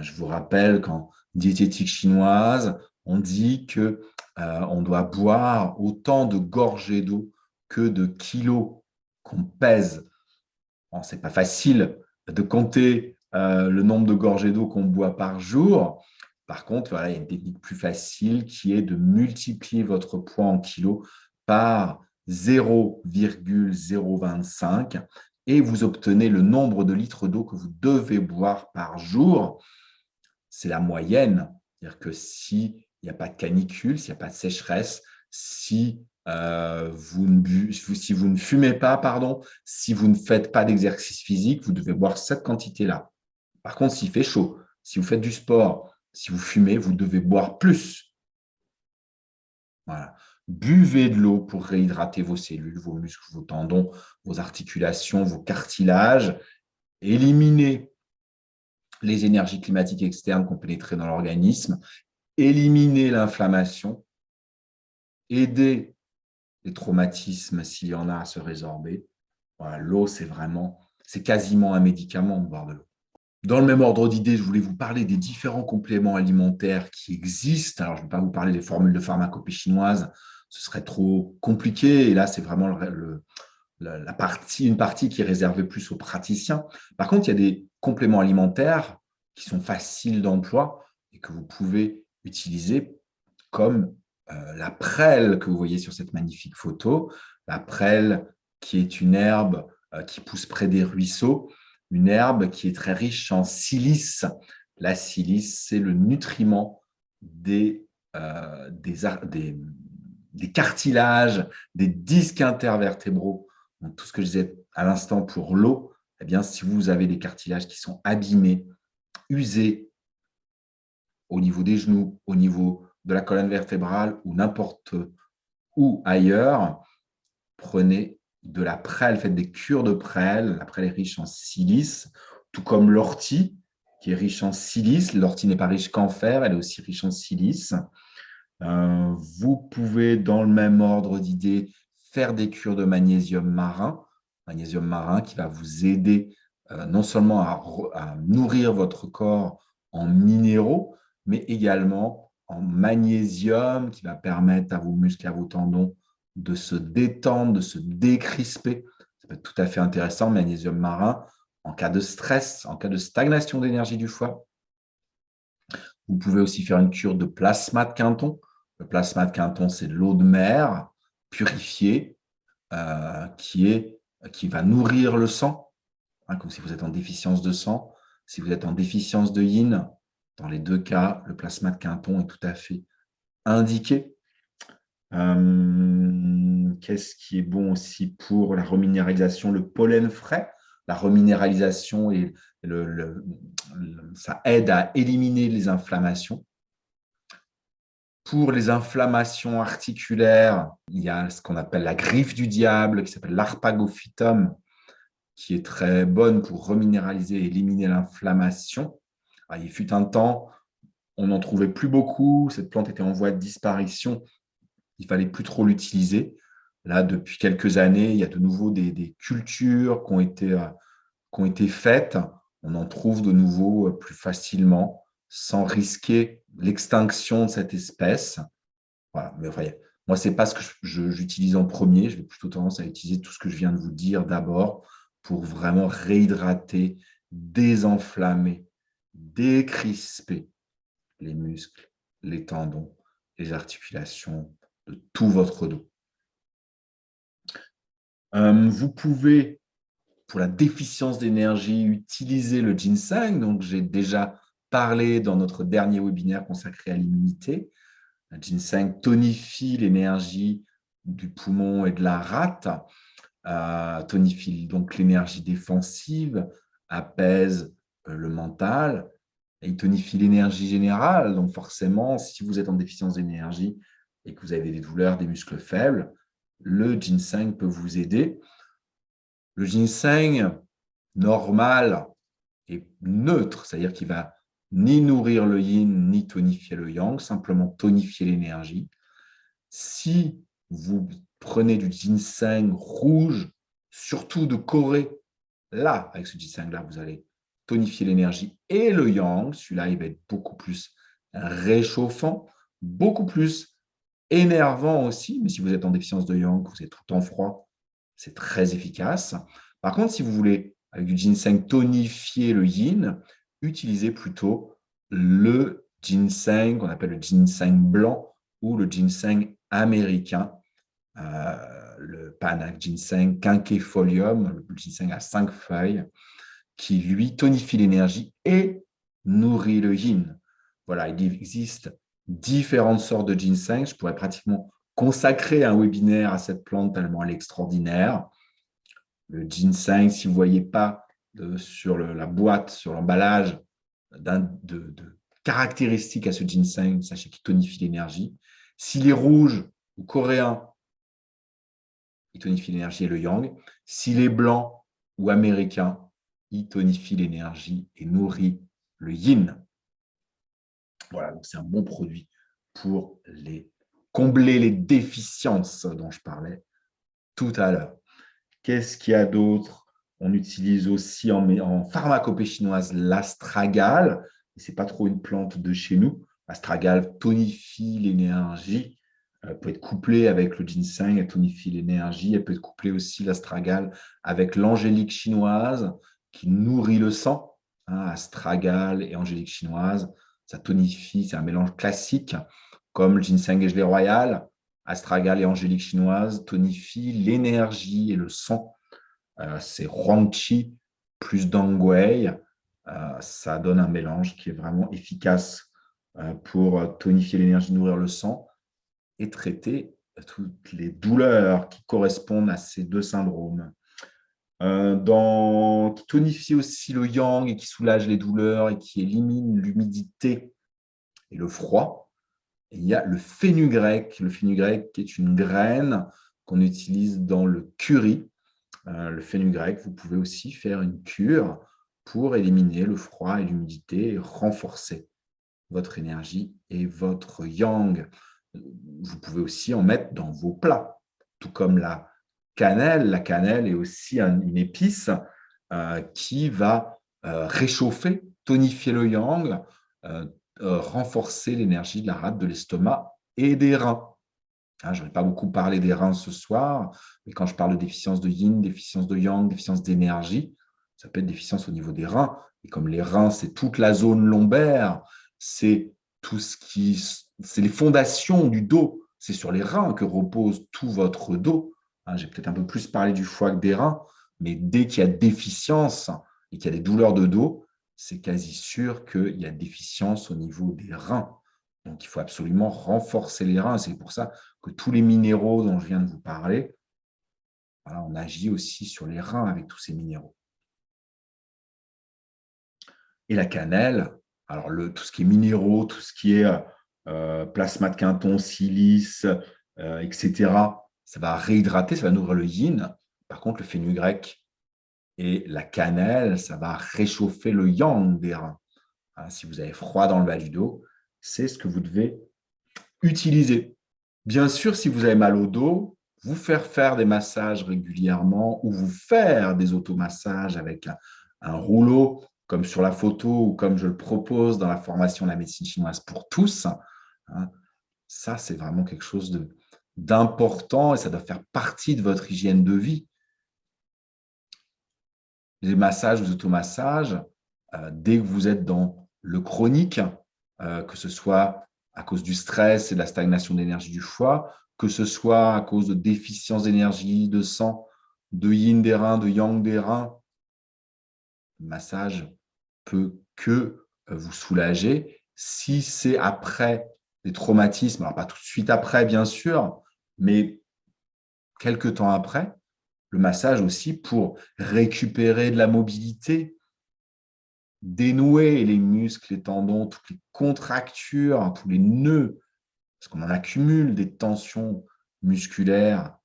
Je vous rappelle qu'en diététique chinoise, on dit qu'on doit boire autant de gorgées d'eau que de kilos qu'on pèse. Bon, ce n'est pas facile de compter le nombre de gorgées d'eau qu'on boit par jour. Par contre, voilà, il y a une technique plus facile qui est de multiplier votre poids en kilos par 0,025 et vous obtenez le nombre de litres d'eau que vous devez boire par jour. C'est la moyenne. C'est-à-dire que s'il n'y a pas de canicule, s'il n'y a pas de sécheresse, si vous ne fumez pas, pardon, si vous ne faites pas d'exercice physique, vous devez boire cette quantité-là. Par contre, s'il fait chaud, si vous faites du sport, si vous fumez, vous devez boire plus. Voilà. Buvez de l'eau pour réhydrater vos cellules, vos muscles, vos tendons, vos articulations, vos cartilages. Éliminez les énergies climatiques externes qui ont pénétré dans l'organisme. Éliminez l'inflammation. Aidez les traumatismes, s'il y en a, à se résorber. Voilà, l'eau, c'est quasiment un médicament, boire de l'eau. Dans le même ordre d'idée, je voulais vous parler des différents compléments alimentaires qui existent. Alors, je ne vais pas vous parler des formules de pharmacopée chinoise, ce serait trop compliqué. Et là, c'est vraiment une partie qui est réservée plus aux praticiens. Par contre, il y a des compléments alimentaires qui sont faciles d'emploi et que vous pouvez utiliser comme la prêle que vous voyez sur cette magnifique photo. La prêle qui est une herbe qui pousse près des ruisseaux, une herbe qui est très riche en silice. La silice, c'est le nutriment des cartilages, des disques intervertébraux. Donc, tout ce que je disais à l'instant pour l'eau, eh bien, si vous avez des cartilages qui sont abîmés, usés au niveau des genoux, au niveau de la colonne vertébrale ou n'importe où ailleurs, prenez de la prêle, faites des cures de prêle. La prêle est riche en silice, tout comme l'ortie qui est riche en silice. L'ortie n'est pas riche qu'en fer, elle est aussi riche en silice. Vous pouvez, dans le même ordre d'idées, faire des cures de magnésium marin qui va vous aider non seulement à nourrir votre corps en minéraux, mais également en magnésium qui va permettre à vos muscles et à vos tendons de se détendre, de se décrisper. Ça peut être tout à fait intéressant, magnésium marin, en cas de stress, en cas de stagnation d'énergie du foie. Vous pouvez aussi faire une cure de plasma de Quinton. Le plasma de Quinton, c'est de l'eau de mer purifiée qui va nourrir le sang, hein, comme si vous êtes en déficience de sang. Si vous êtes en déficience de yin, dans les deux cas, le plasma de Quinton est tout à fait indiqué. Qu'est-ce qui est bon aussi pour la reminéralisation? Le pollen frais. La reminéralisation, ça aide à éliminer les inflammations. Pour les inflammations articulaires, il y a ce qu'on appelle la griffe du diable, qui s'appelle l'arpagophytum, qui est très bonne pour reminéraliser et éliminer l'inflammation. Il fut un temps, on n'en trouvait plus beaucoup, cette plante était en voie de disparition, il ne fallait plus trop l'utiliser. Là, depuis quelques années, il y a de nouveau des cultures qui ont été faites. On en trouve de nouveau plus facilement, sans risquer l'extinction de cette espèce. Voilà. Mais enfin, moi, ce n'est pas ce que j'utilise en premier. Je vais plutôt tendance à utiliser tout ce que je viens de vous dire d'abord pour vraiment réhydrater, désenflammer, décrisper les muscles, les tendons, les articulations de tout votre dos. Vous pouvez, pour la déficience d'énergie, utiliser le ginseng. Donc, j'ai déjà parlé dans notre dernier webinaire consacré à l'immunité. Le ginseng tonifie l'énergie du poumon et de la rate, tonifie donc l'énergie défensive, apaise le mental, et il tonifie l'énergie générale. Donc forcément, si vous êtes en déficience d'énergie et que vous avez des douleurs, des muscles faibles, le ginseng peut vous aider. Le ginseng normal est neutre, c'est-à-dire qu'il va ni nourrir le yin, ni tonifier le yang, simplement tonifier l'énergie. Si vous prenez du ginseng rouge, surtout de Corée, là, avec ce ginseng-là, vous allez tonifier l'énergie et le yang. Celui-là, il va être beaucoup plus réchauffant, beaucoup plus énervant aussi, mais si vous êtes en déficience de yang, vous êtes tout le temps froid, c'est très efficace. Par contre, si vous voulez, avec du ginseng, tonifier le yin, utilisez plutôt le ginseng, qu'on appelle le ginseng blanc ou le ginseng américain, le Panax ginseng quinquefolium, le ginseng à 5 feuilles, qui lui tonifie l'énergie et nourrit le yin. Voilà, il existe différentes sortes de ginseng. Je pourrais pratiquement consacrer un webinaire à cette plante tellement elle est extraordinaire. Le ginseng, si vous ne voyez pas sur la boîte, sur l'emballage, de caractéristiques à ce ginseng, sachez qu'il tonifie l'énergie. S'il est rouge ou coréen, il tonifie l'énergie et le yang. S'il est blanc ou américain, il tonifie l'énergie et nourrit le yin. Voilà, donc c'est un bon produit pour combler les déficiences dont je parlais tout à l'heure. Qu'est-ce qu'il y a d'autre? On utilise aussi en pharmacopée chinoise l'astragale. Ce n'est pas trop une plante de chez nous. L'astragale tonifie l'énergie. Elle peut être couplée avec le ginseng, elle tonifie l'énergie. Elle peut être couplée aussi, l'astragale, avec l'angélique chinoise qui nourrit le sang. Astragale et angélique chinoise, ça tonifie, c'est un mélange classique, comme le ginseng et gelée royale. Astragale et angélique chinoise tonifient l'énergie et le sang. C'est Huangqi plus Dangwei. Ça donne un mélange qui est vraiment efficace pour tonifier l'énergie, nourrir le sang et traiter toutes les douleurs qui correspondent à ces deux syndromes. Qui tonifie aussi le yang et qui soulage les douleurs et qui élimine l'humidité et le froid. Et il y a le fenugrec. Le fenugrec qui est une graine qu'on utilise dans le curry. Le fenugrec, vous pouvez aussi faire une cure pour éliminer le froid et l'humidité et renforcer votre énergie et votre yang. Vous pouvez aussi en mettre dans vos plats, tout comme la cannelle. La cannelle est aussi une épice qui va réchauffer, tonifier le yang, renforcer l'énergie de la rate, de l'estomac et des reins. Je n'ai pas beaucoup parlé des reins ce soir, mais quand je parle de déficience de yin, déficience de yang, déficience d'énergie, ça peut être déficience au niveau des reins. Et comme les reins, c'est toute la zone lombaire, c'est c'est les fondations du dos. C'est sur les reins que repose tout votre dos. J'ai peut-être un peu plus parlé du foie que des reins, mais dès qu'il y a déficience et qu'il y a des douleurs de dos, c'est quasi sûr qu'il y a déficience au niveau des reins. Donc, il faut absolument renforcer les reins. C'est pour ça que tous les minéraux dont je viens de vous parler, voilà, on agit aussi sur les reins avec tous ces minéraux. Et la cannelle, alors tout ce qui est minéraux, tout ce qui est plasma de Quinton, silice, etc., ça va réhydrater, ça va nourrir le yin. Par contre, le fenugrec et la cannelle, ça va réchauffer le yang des reins. Si vous avez froid dans le bas du dos, c'est ce que vous devez utiliser. Bien sûr, si vous avez mal au dos, vous faire des massages régulièrement ou vous faire des automassages avec un rouleau, comme sur la photo ou comme je le propose dans la formation de la médecine chinoise pour tous. Ça, c'est vraiment quelque chose d'important et ça doit faire partie de votre hygiène de vie. Les massages, les automassages, dès que vous êtes dans le chronique, que ce soit à cause du stress et de la stagnation d'énergie du foie, que ce soit à cause de déficience d'énergie, de sang, de yin des reins, de yang des reins, le massage peut que vous soulager. Si c'est après des traumatismes, alors pas tout de suite après, bien sûr, mais quelques temps après, le massage aussi pour récupérer de la mobilité, dénouer les muscles, les tendons, toutes les contractures, tous les nœuds, parce qu'on en accumule des tensions musculaires.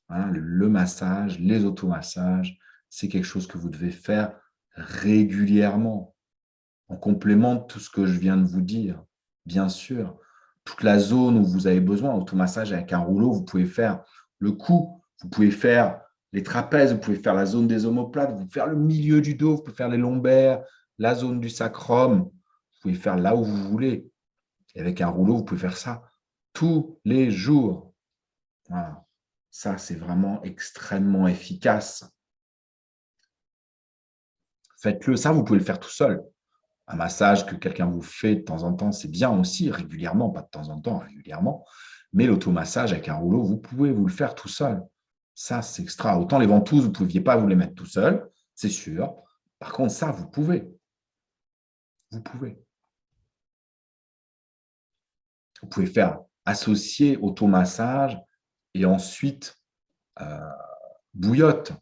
Le massage, les automassages, c'est quelque chose que vous devez faire régulièrement, en complément de tout ce que je viens de vous dire, bien sûr. Toute la zone où vous avez besoin, automassage avec un rouleau, vous pouvez faire le cou, vous pouvez faire les trapèzes, vous pouvez faire la zone des omoplates, vous pouvez faire le milieu du dos, vous pouvez faire les lombaires, la zone du sacrum, vous pouvez faire là où vous voulez. Et avec un rouleau, vous pouvez faire ça tous les jours. Voilà. Ça, c'est vraiment extrêmement efficace. Faites-le. Ça, vous pouvez le faire tout seul. Un massage que quelqu'un vous fait de temps en temps, c'est bien aussi, régulièrement, pas de temps en temps, régulièrement. Mais l'automassage avec un rouleau, vous pouvez vous le faire tout seul. Ça, c'est extra. Autant les ventouses, vous ne pouviez pas vous les mettre tout seul, c'est sûr. Par contre, ça, vous pouvez. Vous pouvez. Vous pouvez faire associer automassage et ensuite bouillotte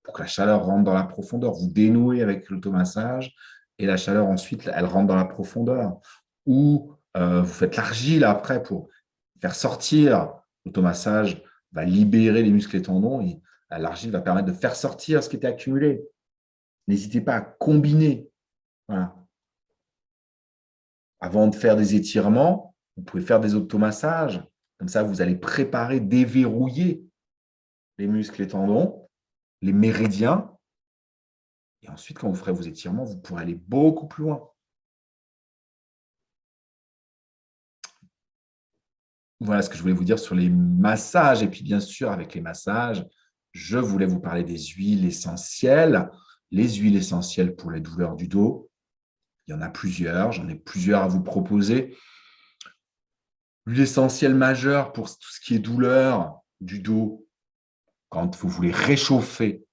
pour que la chaleur rentre dans la profondeur. Vous dénouez avec l'automassage et la chaleur ensuite, elle rentre dans la profondeur. Ou vous faites l'argile après pour faire sortir. L'automassage va libérer les muscles et tendons et l'argile va permettre de faire sortir ce qui était accumulé. N'hésitez pas à combiner. Voilà. Avant de faire des étirements, vous pouvez faire des automassages. Comme ça, vous allez préparer, déverrouiller les muscles et tendons, les méridiens. Et ensuite, quand vous ferez vos étirements, vous pourrez aller beaucoup plus loin. Voilà ce que je voulais vous dire sur les massages. Et puis, bien sûr, avec les massages, je voulais vous parler des huiles essentielles. Les huiles essentielles pour les douleurs du dos. Il y en a plusieurs. J'en ai plusieurs à vous proposer. L'huile essentielle majeure pour tout ce qui est douleur du dos, quand vous voulez réchauffer,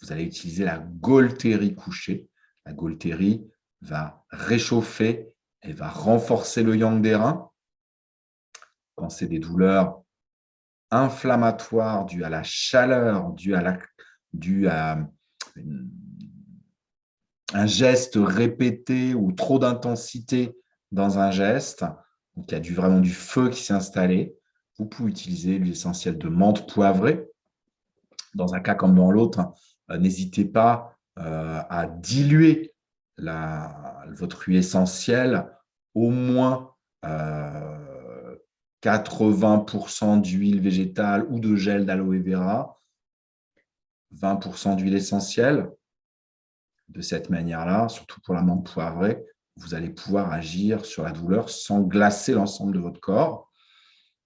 vous allez utiliser la Gaultérie couchée. La Gaultérie va réchauffer et va renforcer le yang des reins. Quand c'est des douleurs inflammatoires dues à la chaleur, dues à un geste répété ou trop d'intensité dans un geste, donc il y a vraiment du feu qui s'est installé, vous pouvez utiliser l'huile essentielle de menthe poivrée. Dans un cas comme dans l'autre, n'hésitez pas à diluer votre huile essentielle au moins 80% d'huile végétale ou de gel d'aloe vera, 20% d'huile essentielle. De cette manière-là, surtout pour la menthe poivrée, vous allez pouvoir agir sur la douleur sans glacer l'ensemble de votre corps.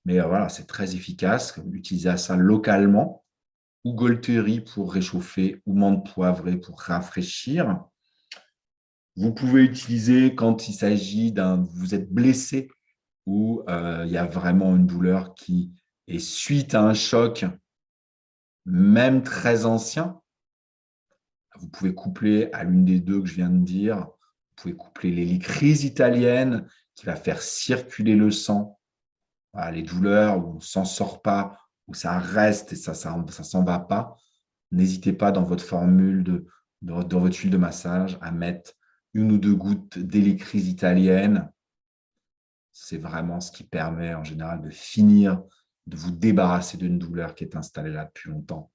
Mais voilà, c'est très efficace. Utilisez ça localement, ou Gaultérie pour réchauffer, ou menthe poivrée pour rafraîchir. Vous pouvez utiliser quand il s'agit vous êtes blessé ou il y a vraiment une douleur qui est suite à un choc, même très ancien. Vous pouvez coupler à l'une des deux que je viens de dire. Vous pouvez coupler l'hélicryse italienne qui va faire circuler le sang. Voilà, les douleurs où on ne s'en sort pas, où ça reste et ça ne s'en va pas. N'hésitez pas dans votre formule, dans votre huile de massage, à mettre 1 ou 2 gouttes d'hélicryse italienne. C'est vraiment ce qui permet en général de finir, de vous débarrasser d'une douleur qui est installée là depuis longtemps.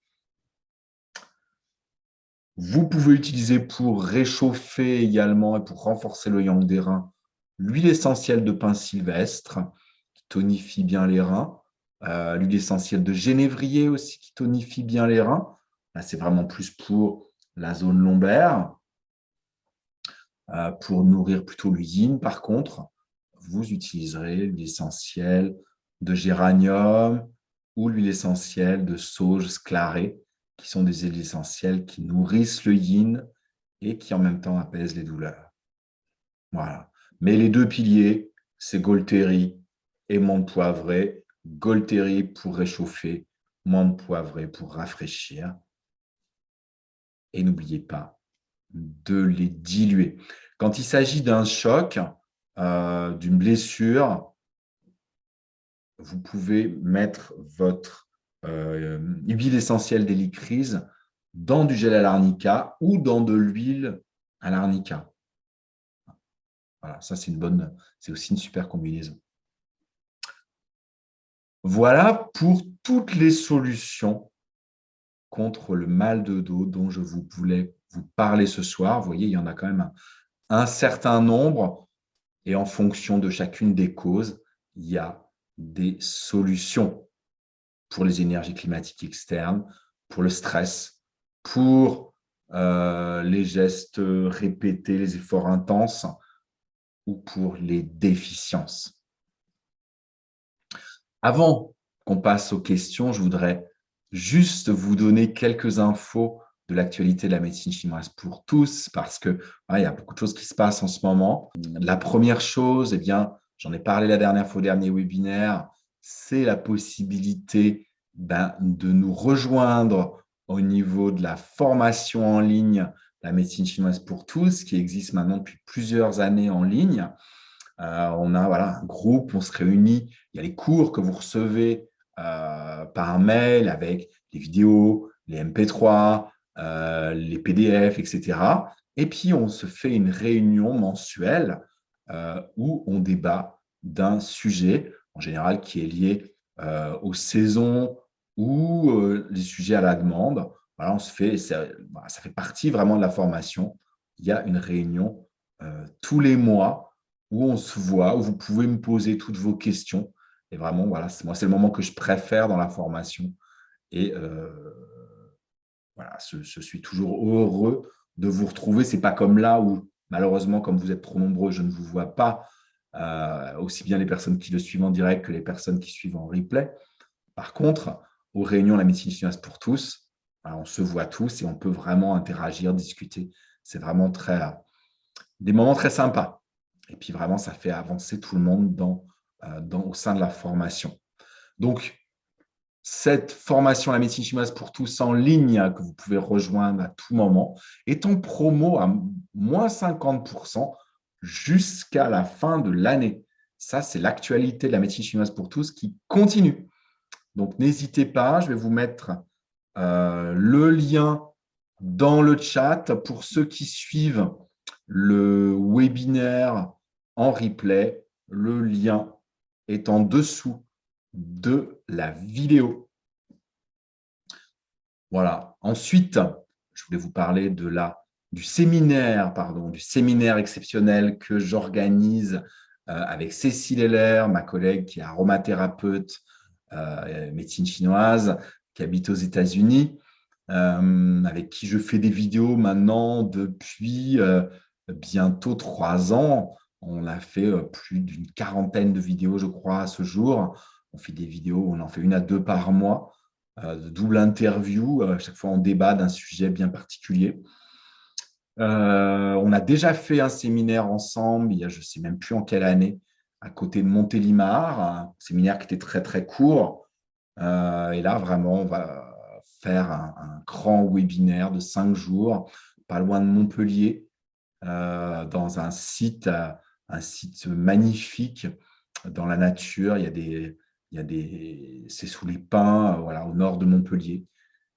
Vous pouvez utiliser pour réchauffer également et pour renforcer le yang des reins, l'huile essentielle de pin sylvestre qui tonifie bien les reins, l'huile essentielle de genévrier aussi qui tonifie bien les reins. Là, c'est vraiment plus pour la zone lombaire. Pour nourrir plutôt l'usine, par contre, vous utiliserez l'huile essentielle de géranium ou l'huile essentielle de sauge sclarée, qui sont des huiles essentielles qui nourrissent le yin et qui en même temps apaisent les douleurs. Voilà. Mais les deux piliers, c'est Gaultérie et menthe poivrée. Gaultérie pour réchauffer, menthe poivrée pour rafraîchir. Et n'oubliez pas de les diluer. Quand il s'agit d'un choc, d'une blessure, vous pouvez mettre votre huile essentielle d'hélicryse dans du gel à l'arnica ou dans de l'huile à l'arnica. Voilà, ça c'est aussi une super combinaison. Voilà pour toutes les solutions contre le mal de dos dont je voulais vous parler ce soir. Vous voyez, il y en a quand même un certain nombre et en fonction de chacune des causes, il y a des solutions pour les énergies climatiques externes, pour le stress, pour les gestes répétés, les efforts intenses ou pour les déficiences. Avant qu'on passe aux questions, je voudrais juste vous donner quelques infos de l'actualité de la médecine chinoise pour tous, parce que il y a beaucoup de choses qui se passent en ce moment. La première chose, eh bien, j'en ai parlé la dernière fois au dernier webinaire, c'est la possibilité de nous rejoindre au niveau de la formation en ligne, la médecine chinoise pour tous, qui existe maintenant depuis plusieurs années en ligne. On a un groupe, on se réunit, il y a les cours que vous recevez par mail avec les vidéos, les MP3, les PDF, etc. Et puis, on se fait une réunion mensuelle où on débat d'un sujet, en général, qui est lié aux saisons ou les sujets à la demande. Voilà, ça fait partie vraiment de la formation. Il y a une réunion tous les mois où on se voit, où vous pouvez me poser toutes vos questions. Et vraiment, moi, c'est le moment que je préfère dans la formation. Et je suis toujours heureux de vous retrouver. Ce n'est pas comme là où, malheureusement, comme vous êtes trop nombreux, je ne vous vois pas, aussi bien les personnes qui le suivent en direct que les personnes qui suivent en replay. Par contre, aux réunions La médecine chinoise pour tous, on se voit tous et on peut vraiment interagir, discuter. C'est vraiment des moments très sympas. Et puis vraiment, ça fait avancer tout le monde au sein de la formation. Donc, cette formation La médecine chinoise pour tous en ligne que vous pouvez rejoindre à tout moment est en promo à moins 50% jusqu'à la fin de l'année. Ça, c'est l'actualité de la médecine chinoise pour tous qui continue. Donc, n'hésitez pas, je vais vous mettre le lien dans le chat pour ceux qui suivent le webinaire en replay. Le lien est en dessous de la vidéo. Voilà. Ensuite, je voulais vous parler du séminaire exceptionnel que j'organise avec Cécile Heller, ma collègue qui est aromathérapeute, médecine chinoise, qui habite aux États-Unis, avec qui je fais des vidéos maintenant depuis bientôt 3 ans. On a fait plus d'une quarantaine de vidéos, je crois, à ce jour. On fait des vidéos, on en fait 1 à 2 par mois, de double interview. À chaque fois, on débat d'un sujet bien particulier. On a déjà fait un séminaire ensemble, je ne sais même plus en quelle année, à côté de Montélimar, un séminaire qui était très, très court. Et là, vraiment, on va faire un grand webinaire de 5 jours, pas loin de Montpellier, dans un site magnifique dans la nature. C'est sous les pins, au nord de Montpellier.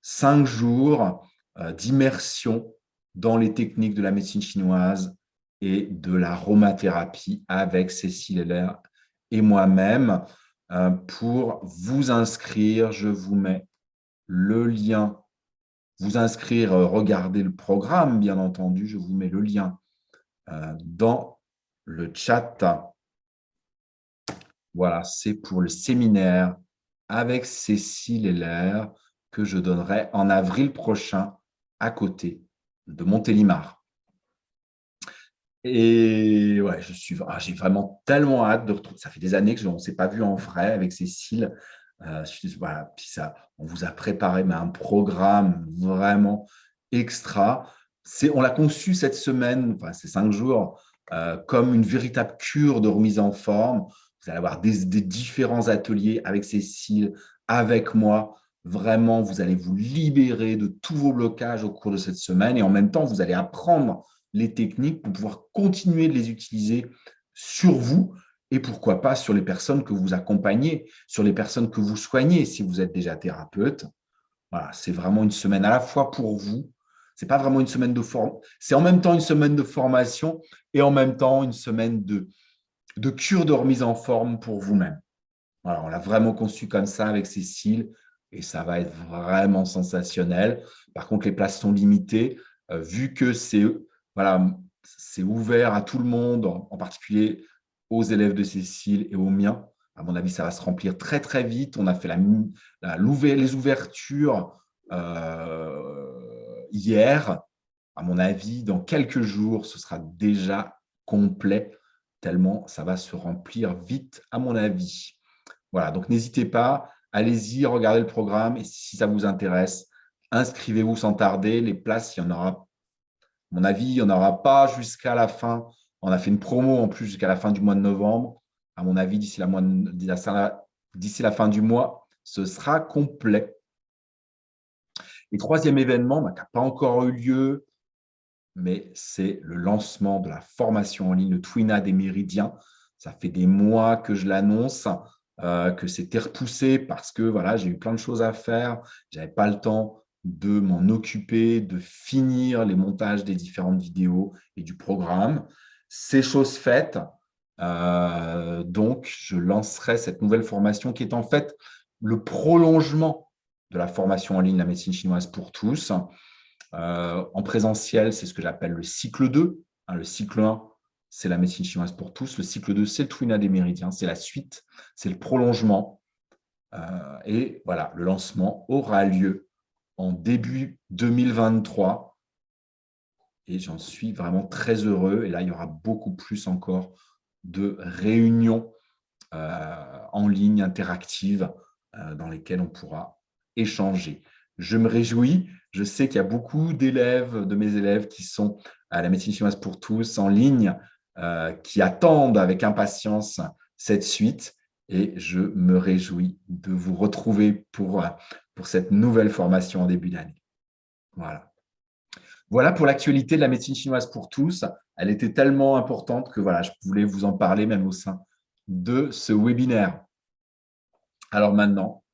5 jours d'immersion dans les techniques de la médecine chinoise et de l'aromathérapie avec Cécile Heller et moi-même. Pour vous inscrire, je vous mets le lien. Vous inscrire, regardez le programme, bien entendu. Je vous mets le lien dans le chat. Voilà, c'est pour le séminaire avec Cécile Heller que je donnerai en avril prochain à côté de Montélimar. Et ouais, j'ai vraiment tellement hâte de retrouver. Ça fait des années qu'on ne s'est pas vu en vrai avec Cécile. Puis on vous a préparé un programme vraiment extra. On l'a conçu cette semaine, ces 5 jours, comme une véritable cure de remise en forme. Vous allez avoir des différents ateliers avec Cécile, avec moi. Vraiment, vous allez vous libérer de tous vos blocages au cours de cette semaine et en même temps, vous allez apprendre les techniques pour pouvoir continuer de les utiliser sur vous et pourquoi pas sur les personnes que vous accompagnez, sur les personnes que vous soignez si vous êtes déjà thérapeute. Voilà, c'est vraiment une semaine à la fois pour vous. C'est pas vraiment une semaine de formation, c'est en même temps une semaine de formation et en même temps une semaine de cure de remise en forme pour vous-même. Voilà, on l'a vraiment conçu comme ça avec Cécile et ça va être vraiment sensationnel. Par contre, les places sont limitées, vu que c'est ouvert à tout le monde, en particulier aux élèves de Cécile et aux miens. À mon avis, ça va se remplir très, très vite. On a fait les ouvertures hier. À mon avis, dans quelques jours, ce sera déjà complet, tellement ça va se remplir vite, à mon avis. Voilà, donc n'hésitez pas, allez-y, regardez le programme et si ça vous intéresse, inscrivez-vous sans tarder. Les places, il y en aura, à mon avis, il n'y en aura pas jusqu'à la fin. On a fait une promo en plus jusqu'à la fin du mois de novembre. À mon avis, d'ici la fin du mois, ce sera complet. Et troisième événement qui n'a pas encore eu lieu, mais c'est le lancement de la formation en ligne, le Twina des Méridiens. Ça fait des mois que je l'annonce, que c'était repoussé parce que voilà, j'ai eu plein de choses à faire. Je n'avais pas le temps de m'en occuper, de finir les montages des différentes vidéos et du programme. C'est chose faite. Donc, je lancerai cette nouvelle formation qui est en fait le prolongement de la formation en ligne, la médecine chinoise pour tous. En présentiel, c'est ce que j'appelle le cycle 2. Le cycle 1, c'est la médecine chinoise pour tous. Le cycle 2, c'est le Twina des Méridiens, c'est la suite, c'est le prolongement. Et voilà, le lancement aura lieu en début 2023. Et j'en suis vraiment très heureux. Et là, il y aura beaucoup plus encore de réunions en ligne interactives dans lesquelles on pourra échanger. Je me réjouis. Je sais qu'il y a beaucoup d'élèves, de mes élèves qui sont à la médecine chinoise pour tous en ligne, qui attendent avec impatience cette suite. Et je me réjouis de vous retrouver pour cette nouvelle formation en début d'année. Voilà. Voilà pour l'actualité de la médecine chinoise pour tous. Elle était tellement importante que voilà, je voulais vous en parler même au sein de ce webinaire. Alors maintenant,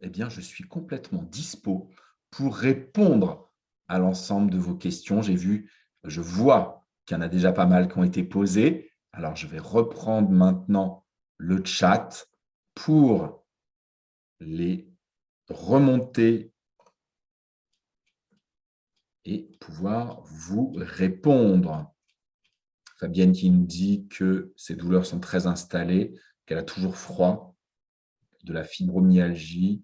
eh bien, je suis complètement dispo pour répondre à l'ensemble de vos questions. Je vois qu'il y en a déjà pas mal qui ont été posées. Alors, je vais reprendre maintenant le chat pour les remonter et pouvoir vous répondre. Fabienne qui nous dit que ses douleurs sont très installées, qu'elle a toujours froid, de la fibromyalgie,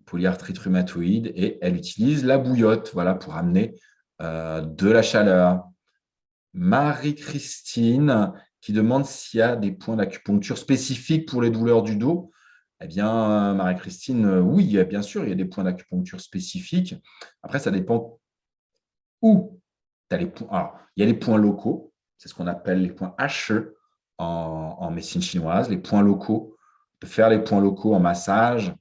polyarthrite rhumatoïde, et elle utilise la bouillotte voilà, pour amener de la chaleur. Marie-Christine qui demande s'il y a des points d'acupuncture spécifiques pour les douleurs du dos. Eh bien, Marie-Christine, oui, bien sûr, il y a des points d'acupuncture spécifiques. Après, ça dépend où tu as les points. Alors, il y a les points locaux, c'est ce qu'on appelle les points HE en médecine chinoise, les points locaux. De faire les points locaux en massage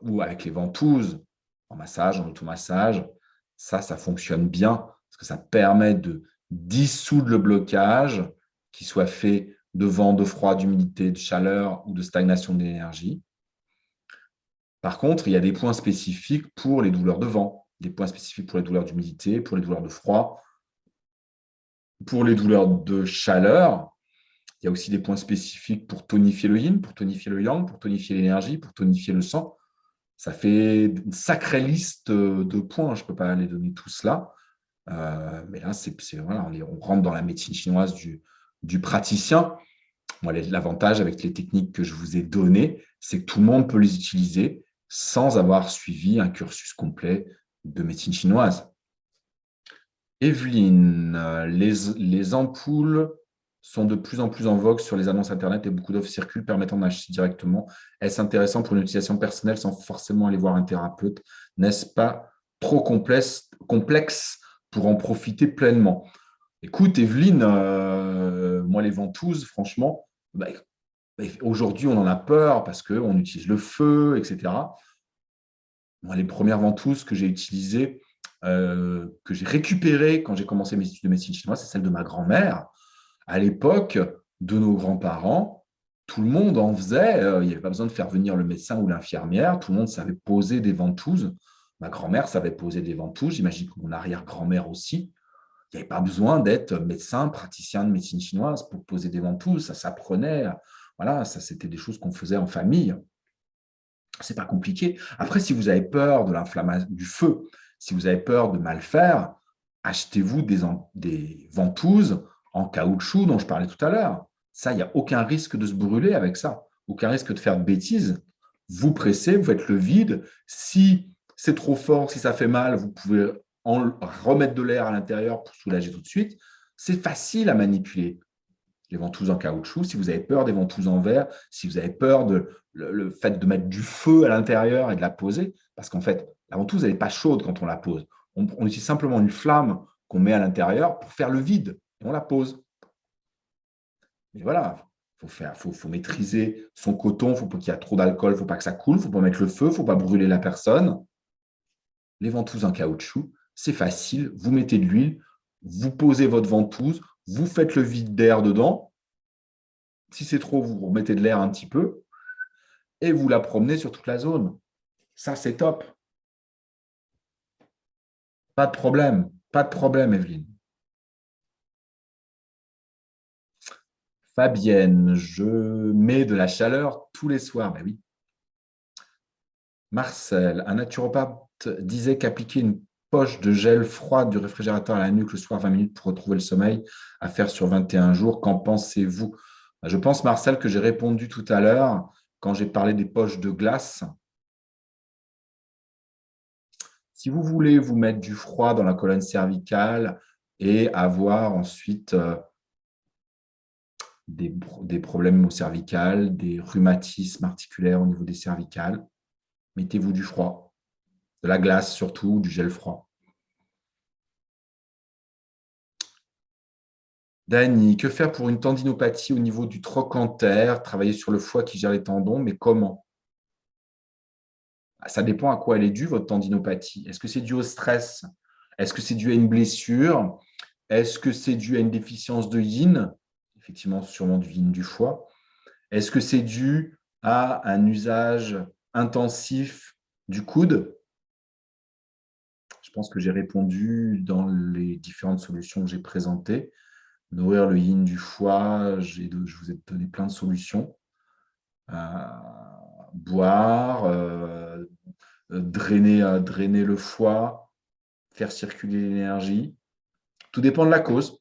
ou avec les ventouses, en massage, en automassage, ça fonctionne bien parce que ça permet de dissoudre le blocage, qui soit fait de vent, de froid, d'humidité, de chaleur ou de stagnation de l'énergie. Par contre, il y a des points spécifiques pour les douleurs de vent, des points spécifiques pour les douleurs d'humidité, pour les douleurs de froid, pour les douleurs de chaleur. Il y a aussi des points spécifiques pour tonifier le yin, pour tonifier le yang, pour tonifier l'énergie, pour tonifier le sang. Ça fait une sacrée liste de points. Je ne peux pas les donner tous là. Mais là, voilà, on rentre dans la médecine chinoise du praticien. Moi, l'avantage avec les techniques que je vous ai données, c'est que tout le monde peut les utiliser sans avoir suivi un cursus complet de médecine chinoise. Evelyne, les ampoules sont de plus en plus en vogue sur les annonces Internet et beaucoup d'offres circulent permettant d'acheter directement. Est-ce intéressant pour une utilisation personnelle sans forcément aller voir un thérapeute? N'est-ce pas trop complexe pour en profiter pleinement? Écoute, Evelyne, moi, les ventouses, franchement, aujourd'hui, on en a peur parce qu'on utilise le feu, etc. Moi, les premières ventouses que j'ai utilisées, que j'ai récupérées quand j'ai commencé mes études de médecine chinoise, c'est celle de ma grand-mère. À l'époque de nos grands-parents, tout le monde en faisait. Il n'y avait pas besoin de faire venir le médecin ou l'infirmière. Tout le monde savait poser des ventouses. Ma grand-mère savait poser des ventouses. J'imagine que mon arrière-grand-mère aussi. Il n'y avait pas besoin d'être médecin, praticien de médecine chinoise pour poser des ventouses. Ça s'apprenait. Voilà, ça, c'était des choses qu'on faisait en famille. C'est pas compliqué. Après, si vous avez peur de l'inflammation du feu, si vous avez peur de mal faire, achetez-vous des ventouses en caoutchouc dont je parlais tout à l'heure. Ça, il n'y a aucun risque de se brûler avec ça, aucun risque de faire de bêtises. Vous pressez, vous faites le vide. Si c'est trop fort, si ça fait mal, vous pouvez remettre de l'air à l'intérieur pour soulager tout de suite. C'est facile à manipuler. les ventouses en caoutchouc, si vous avez peur des ventouses en verre, si vous avez peur de le fait de mettre du feu à l'intérieur et de la poser, parce qu'en fait, la ventouse, elle n'est pas chaude quand on la pose. On utilise simplement une flamme qu'on met à l'intérieur pour faire le vide, et on la pose. Mais voilà, faut maîtriser son coton, il ne faut pas qu'il y ait trop d'alcool, il ne faut pas que ça coule, il ne faut pas mettre le feu, il ne faut pas brûler la personne. Les ventouses en caoutchouc, c'est facile, vous mettez de l'huile, vous posez votre ventouse, vous faites le vide d'air dedans. Si c'est trop, vous remettez de l'air un petit peu et vous la promenez sur toute la zone. Ça, c'est top. Pas de problème, Evelyne. Fabienne, je mets de la chaleur tous les soirs. Ben oui. Marcel, un naturopathe disait qu'appliquer une poche de gel froide du réfrigérateur à la nuque le soir 20 minutes pour retrouver le sommeil, à faire sur 21 jours. Qu'en pensez-vous? Je pense, Marcel, que j'ai répondu tout à l'heure quand j'ai parlé des poches de glace. Si vous voulez vous mettre du froid dans la colonne cervicale et avoir ensuite des problèmes au cervical, des rhumatismes articulaires au niveau des cervicales, mettez-vous du froid, de la glace surtout, du gel froid. Dany, que faire pour une tendinopathie au niveau du trochanter? Travailler sur le foie qui gère les tendons, mais comment? Ça dépend à quoi elle est due, votre tendinopathie. Est-ce que c'est dû au stress? Est-ce que c'est dû à une blessure? Est-ce que c'est dû à une déficience de yin? Effectivement, sûrement du yin du foie. Est-ce que c'est dû à un usage intensif du coude? Je pense que j'ai répondu dans les différentes solutions que j'ai présentées. Nourrir le yin du foie, je vous ai donné plein de solutions. Boire, drainer le foie, faire circuler l'énergie. Tout dépend de la cause.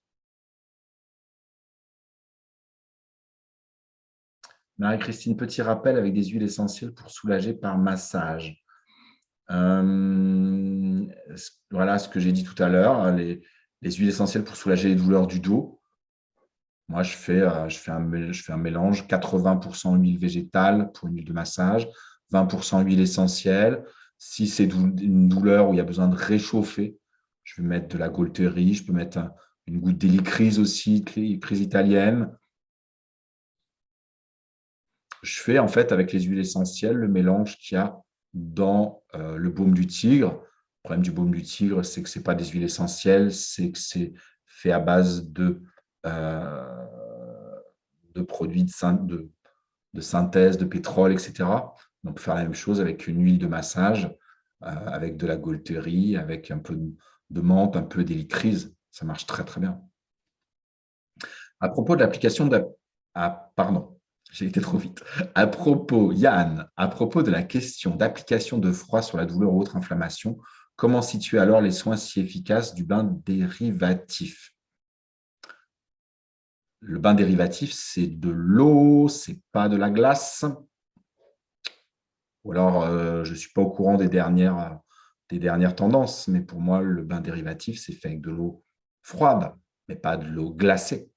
Marie-Christine, petit rappel avec des huiles essentielles pour soulager par massage. Voilà ce que j'ai dit tout à l'heure, les huiles essentielles pour soulager les douleurs du dos. Moi, je fais un mélange 80% huile végétale pour une huile de massage, 20% huile essentielle. Si c'est une douleur où il y a besoin de réchauffer, je vais mettre de la Gaulterie, je peux mettre une goutte d'hélicryse aussi, crise italienne. Je fais en fait avec les huiles essentielles le mélange qu'il y a dans le baume du tigre. Le problème du baume du tigre, c'est que ce n'est pas des huiles essentielles, c'est que c'est fait à base euh, de produits de synthèse, de pétrole, etc. On peut faire la même chose avec une huile de massage, avec de la Gaulterie, avec un peu de menthe, un peu d'hélicryse. Ça marche très, très bien. À propos de l'application de pardon, j'ai été trop vite. À propos, Yann, à propos de la question d'application de froid sur la douleur ou autre inflammation, comment situer alors les soins si efficaces du bain dérivatif? Le bain dérivatif, c'est de l'eau, c'est pas de la glace. Ou alors, je ne suis pas au courant des dernières tendances, mais pour moi, le bain dérivatif, c'est fait avec de l'eau froide, mais pas de l'eau glacée.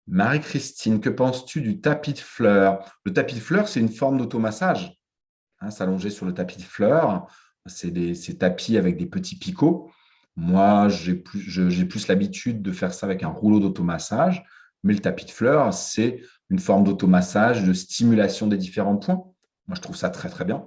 Marie-Christine, que penses-tu du tapis de fleurs? Le tapis de fleurs, c'est une forme d'automassage. S'allonger sur le tapis de fleurs, c'est ces tapis avec des petits picots. Moi, j'ai plus l'habitude de faire ça avec un rouleau d'automassage, mais le tapis de fleurs, c'est une forme d'automassage, de stimulation des différents points. Moi, je trouve ça très, très bien.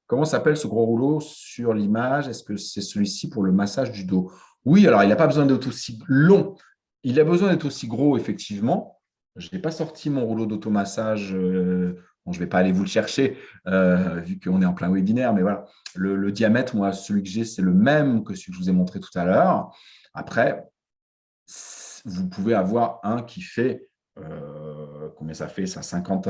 Comment s'appelle ce gros rouleau sur l'image? Est-ce que c'est celui-ci pour le massage du dos? Oui, alors il n'a pas besoin d'être aussi long. Il a besoin d'être aussi gros, effectivement. Je n'ai pas sorti mon rouleau d'automassage. Bon, je ne vais pas aller vous le chercher, vu qu'on est en plein webinaire, mais voilà. Le diamètre, moi, celui que j'ai, c'est le même que celui que je vous ai montré tout à l'heure. Après, vous pouvez avoir un qui fait, combien ça fait ça, 50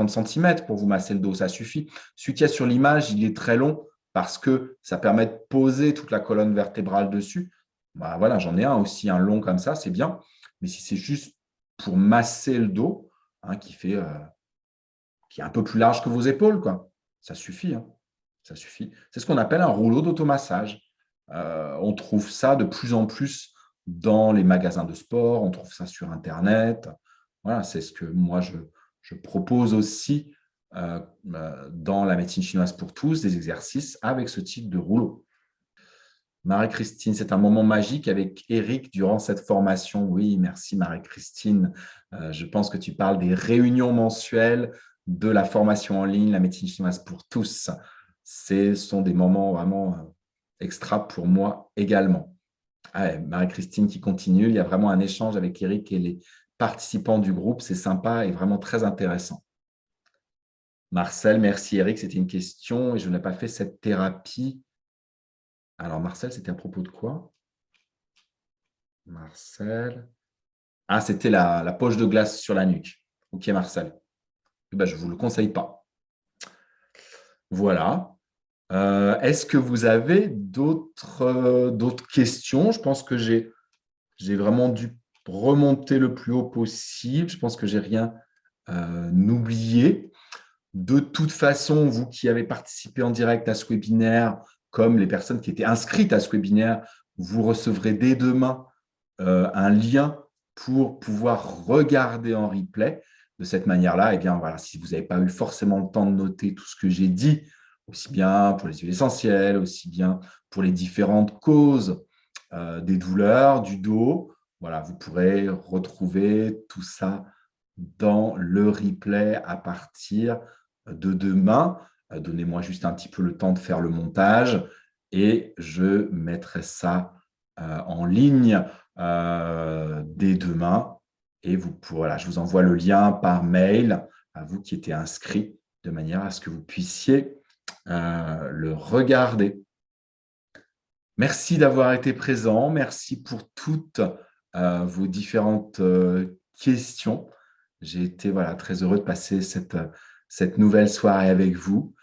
cm pour vous masser le dos, ça suffit. Celui qu'il y a sur l'image, il est très long parce que ça permet de poser toute la colonne vertébrale dessus. Bah, voilà, j'en ai un aussi, un long comme ça, c'est bien. Mais si c'est juste pour masser le dos, qui est un peu plus large que vos épaules, quoi, ça suffit. Ça suffit. C'est ce qu'on appelle un rouleau d'automassage. On trouve ça de plus en plus dans les magasins de sport, on trouve ça sur Internet. Voilà, c'est ce que moi, je propose aussi dans la médecine chinoise pour tous, des exercices avec ce type de rouleau. Marie-Christine, c'est un moment magique avec Eric durant cette formation. Oui, merci Marie-Christine. Je pense que tu parles des réunions mensuelles de la formation en ligne, la médecine chinoise pour tous. Ce sont des moments vraiment extra pour moi également. Ah, Marie-Christine qui continue, il y a vraiment un échange avec Eric et les participants du groupe. C'est sympa et vraiment très intéressant. Marcel, merci Eric, c'était une question et je n'ai pas fait cette thérapie. Alors Marcel, c'était à propos de quoi? Marcel. Ah, c'était la poche de glace sur la nuque. Ok, Marcel. Eh ben, je ne vous le conseille pas. Voilà. Est-ce que vous avez d'autres questions? Je pense que j'ai vraiment dû remonter le plus haut possible. Je pense que j'ai rien oublié. De toute façon, vous qui avez participé en direct à ce webinaire, comme les personnes qui étaient inscrites à ce webinaire, vous recevrez dès demain un lien pour pouvoir regarder en replay. De cette manière-là, eh bien, voilà, si vous n'avez pas eu forcément le temps de noter tout ce que j'ai dit, aussi bien pour les huiles essentielles, aussi bien pour les différentes causes des douleurs, du dos, voilà, vous pourrez retrouver tout ça dans le replay à partir de demain. Donnez-moi juste un petit peu le temps de faire le montage et je mettrai ça en ligne dès demain. Et vous pourrez, voilà, je vous envoie le lien par mail à vous qui étiez inscrits de manière à ce que vous puissiez le regarder. Merci d'avoir été présent. Merci pour toutes vos différentes questions. J'ai été très heureux de passer cette nouvelle soirée avec vous.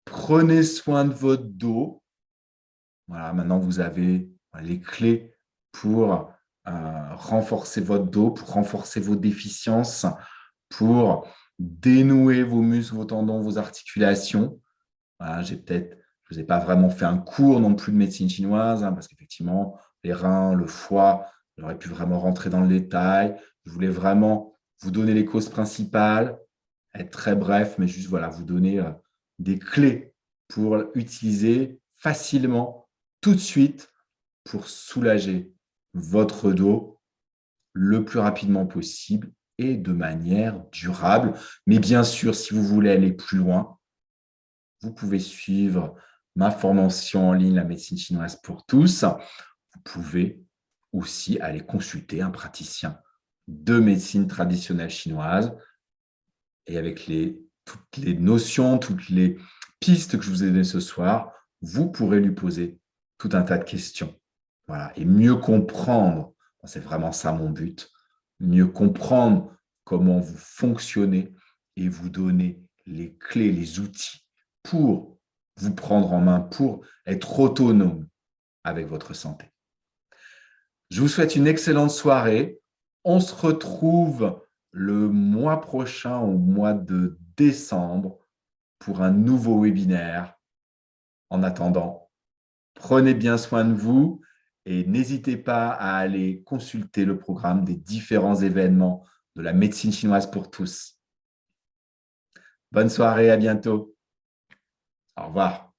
Prenez soin de votre dos. Voilà, maintenant, vous avez les clés pour renforcer votre dos, pour renforcer vos déficiences, pour dénouer vos muscles, vos tendons, vos articulations. Voilà, je ne vous ai pas vraiment fait un cours non plus de médecine chinoise, parce qu'effectivement, les reins, le foie, j'aurais pu vraiment rentrer dans le détail. Je voulais vraiment vous donner les causes principales, être très bref, mais juste vous donner des clés pour utiliser facilement, tout de suite, pour soulager votre dos le plus rapidement possible et de manière durable. Mais bien sûr, si vous voulez aller plus loin, vous pouvez suivre ma formation en ligne, la médecine chinoise pour tous. Vous pouvez aussi aller consulter un praticien de médecine traditionnelle chinoise et avec toutes les notions, toutes les pistes que je vous ai données ce soir, vous pourrez lui poser tout un tas de questions. Voilà. Et mieux comprendre, c'est vraiment ça mon but, mieux comprendre comment vous fonctionnez et vous donner les clés, les outils pour vous prendre en main, pour être autonome avec votre santé. Je vous souhaite une excellente soirée. On se retrouve le mois prochain, au mois de décembre, pour un nouveau webinaire. En attendant, prenez bien soin de vous et n'hésitez pas à aller consulter le programme des différents événements de la médecine chinoise pour tous. Bonne soirée, à bientôt. Au revoir.